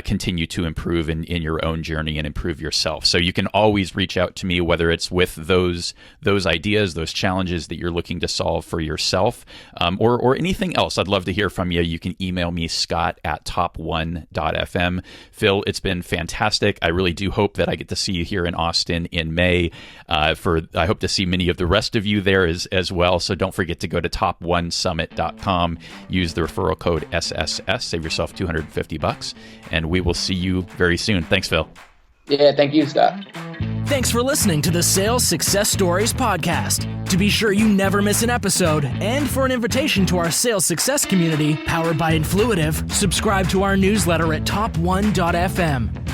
continue to improve in your own journey and improve yourself. So you can always reach out to me, whether it's with those ideas, those challenges that you're looking to solve for yourself, or anything else. I'd love to hear from you. You can email me, scott@top1.fm. Phil, it's been fantastic. I really do hope that I get to see you here in Austin in May. I hope to see many of the rest of you there as well. So don't forget to go to top1summit.com, use the referral code SSS, save yourself $250, and we will see you very soon. Thanks, Phil. Yeah, thank you, Scott. Thanks for listening to the Sales Success Stories podcast. To be sure you never miss an episode, and for an invitation to our sales success community powered by Influitive, subscribe to our newsletter at top1.fm.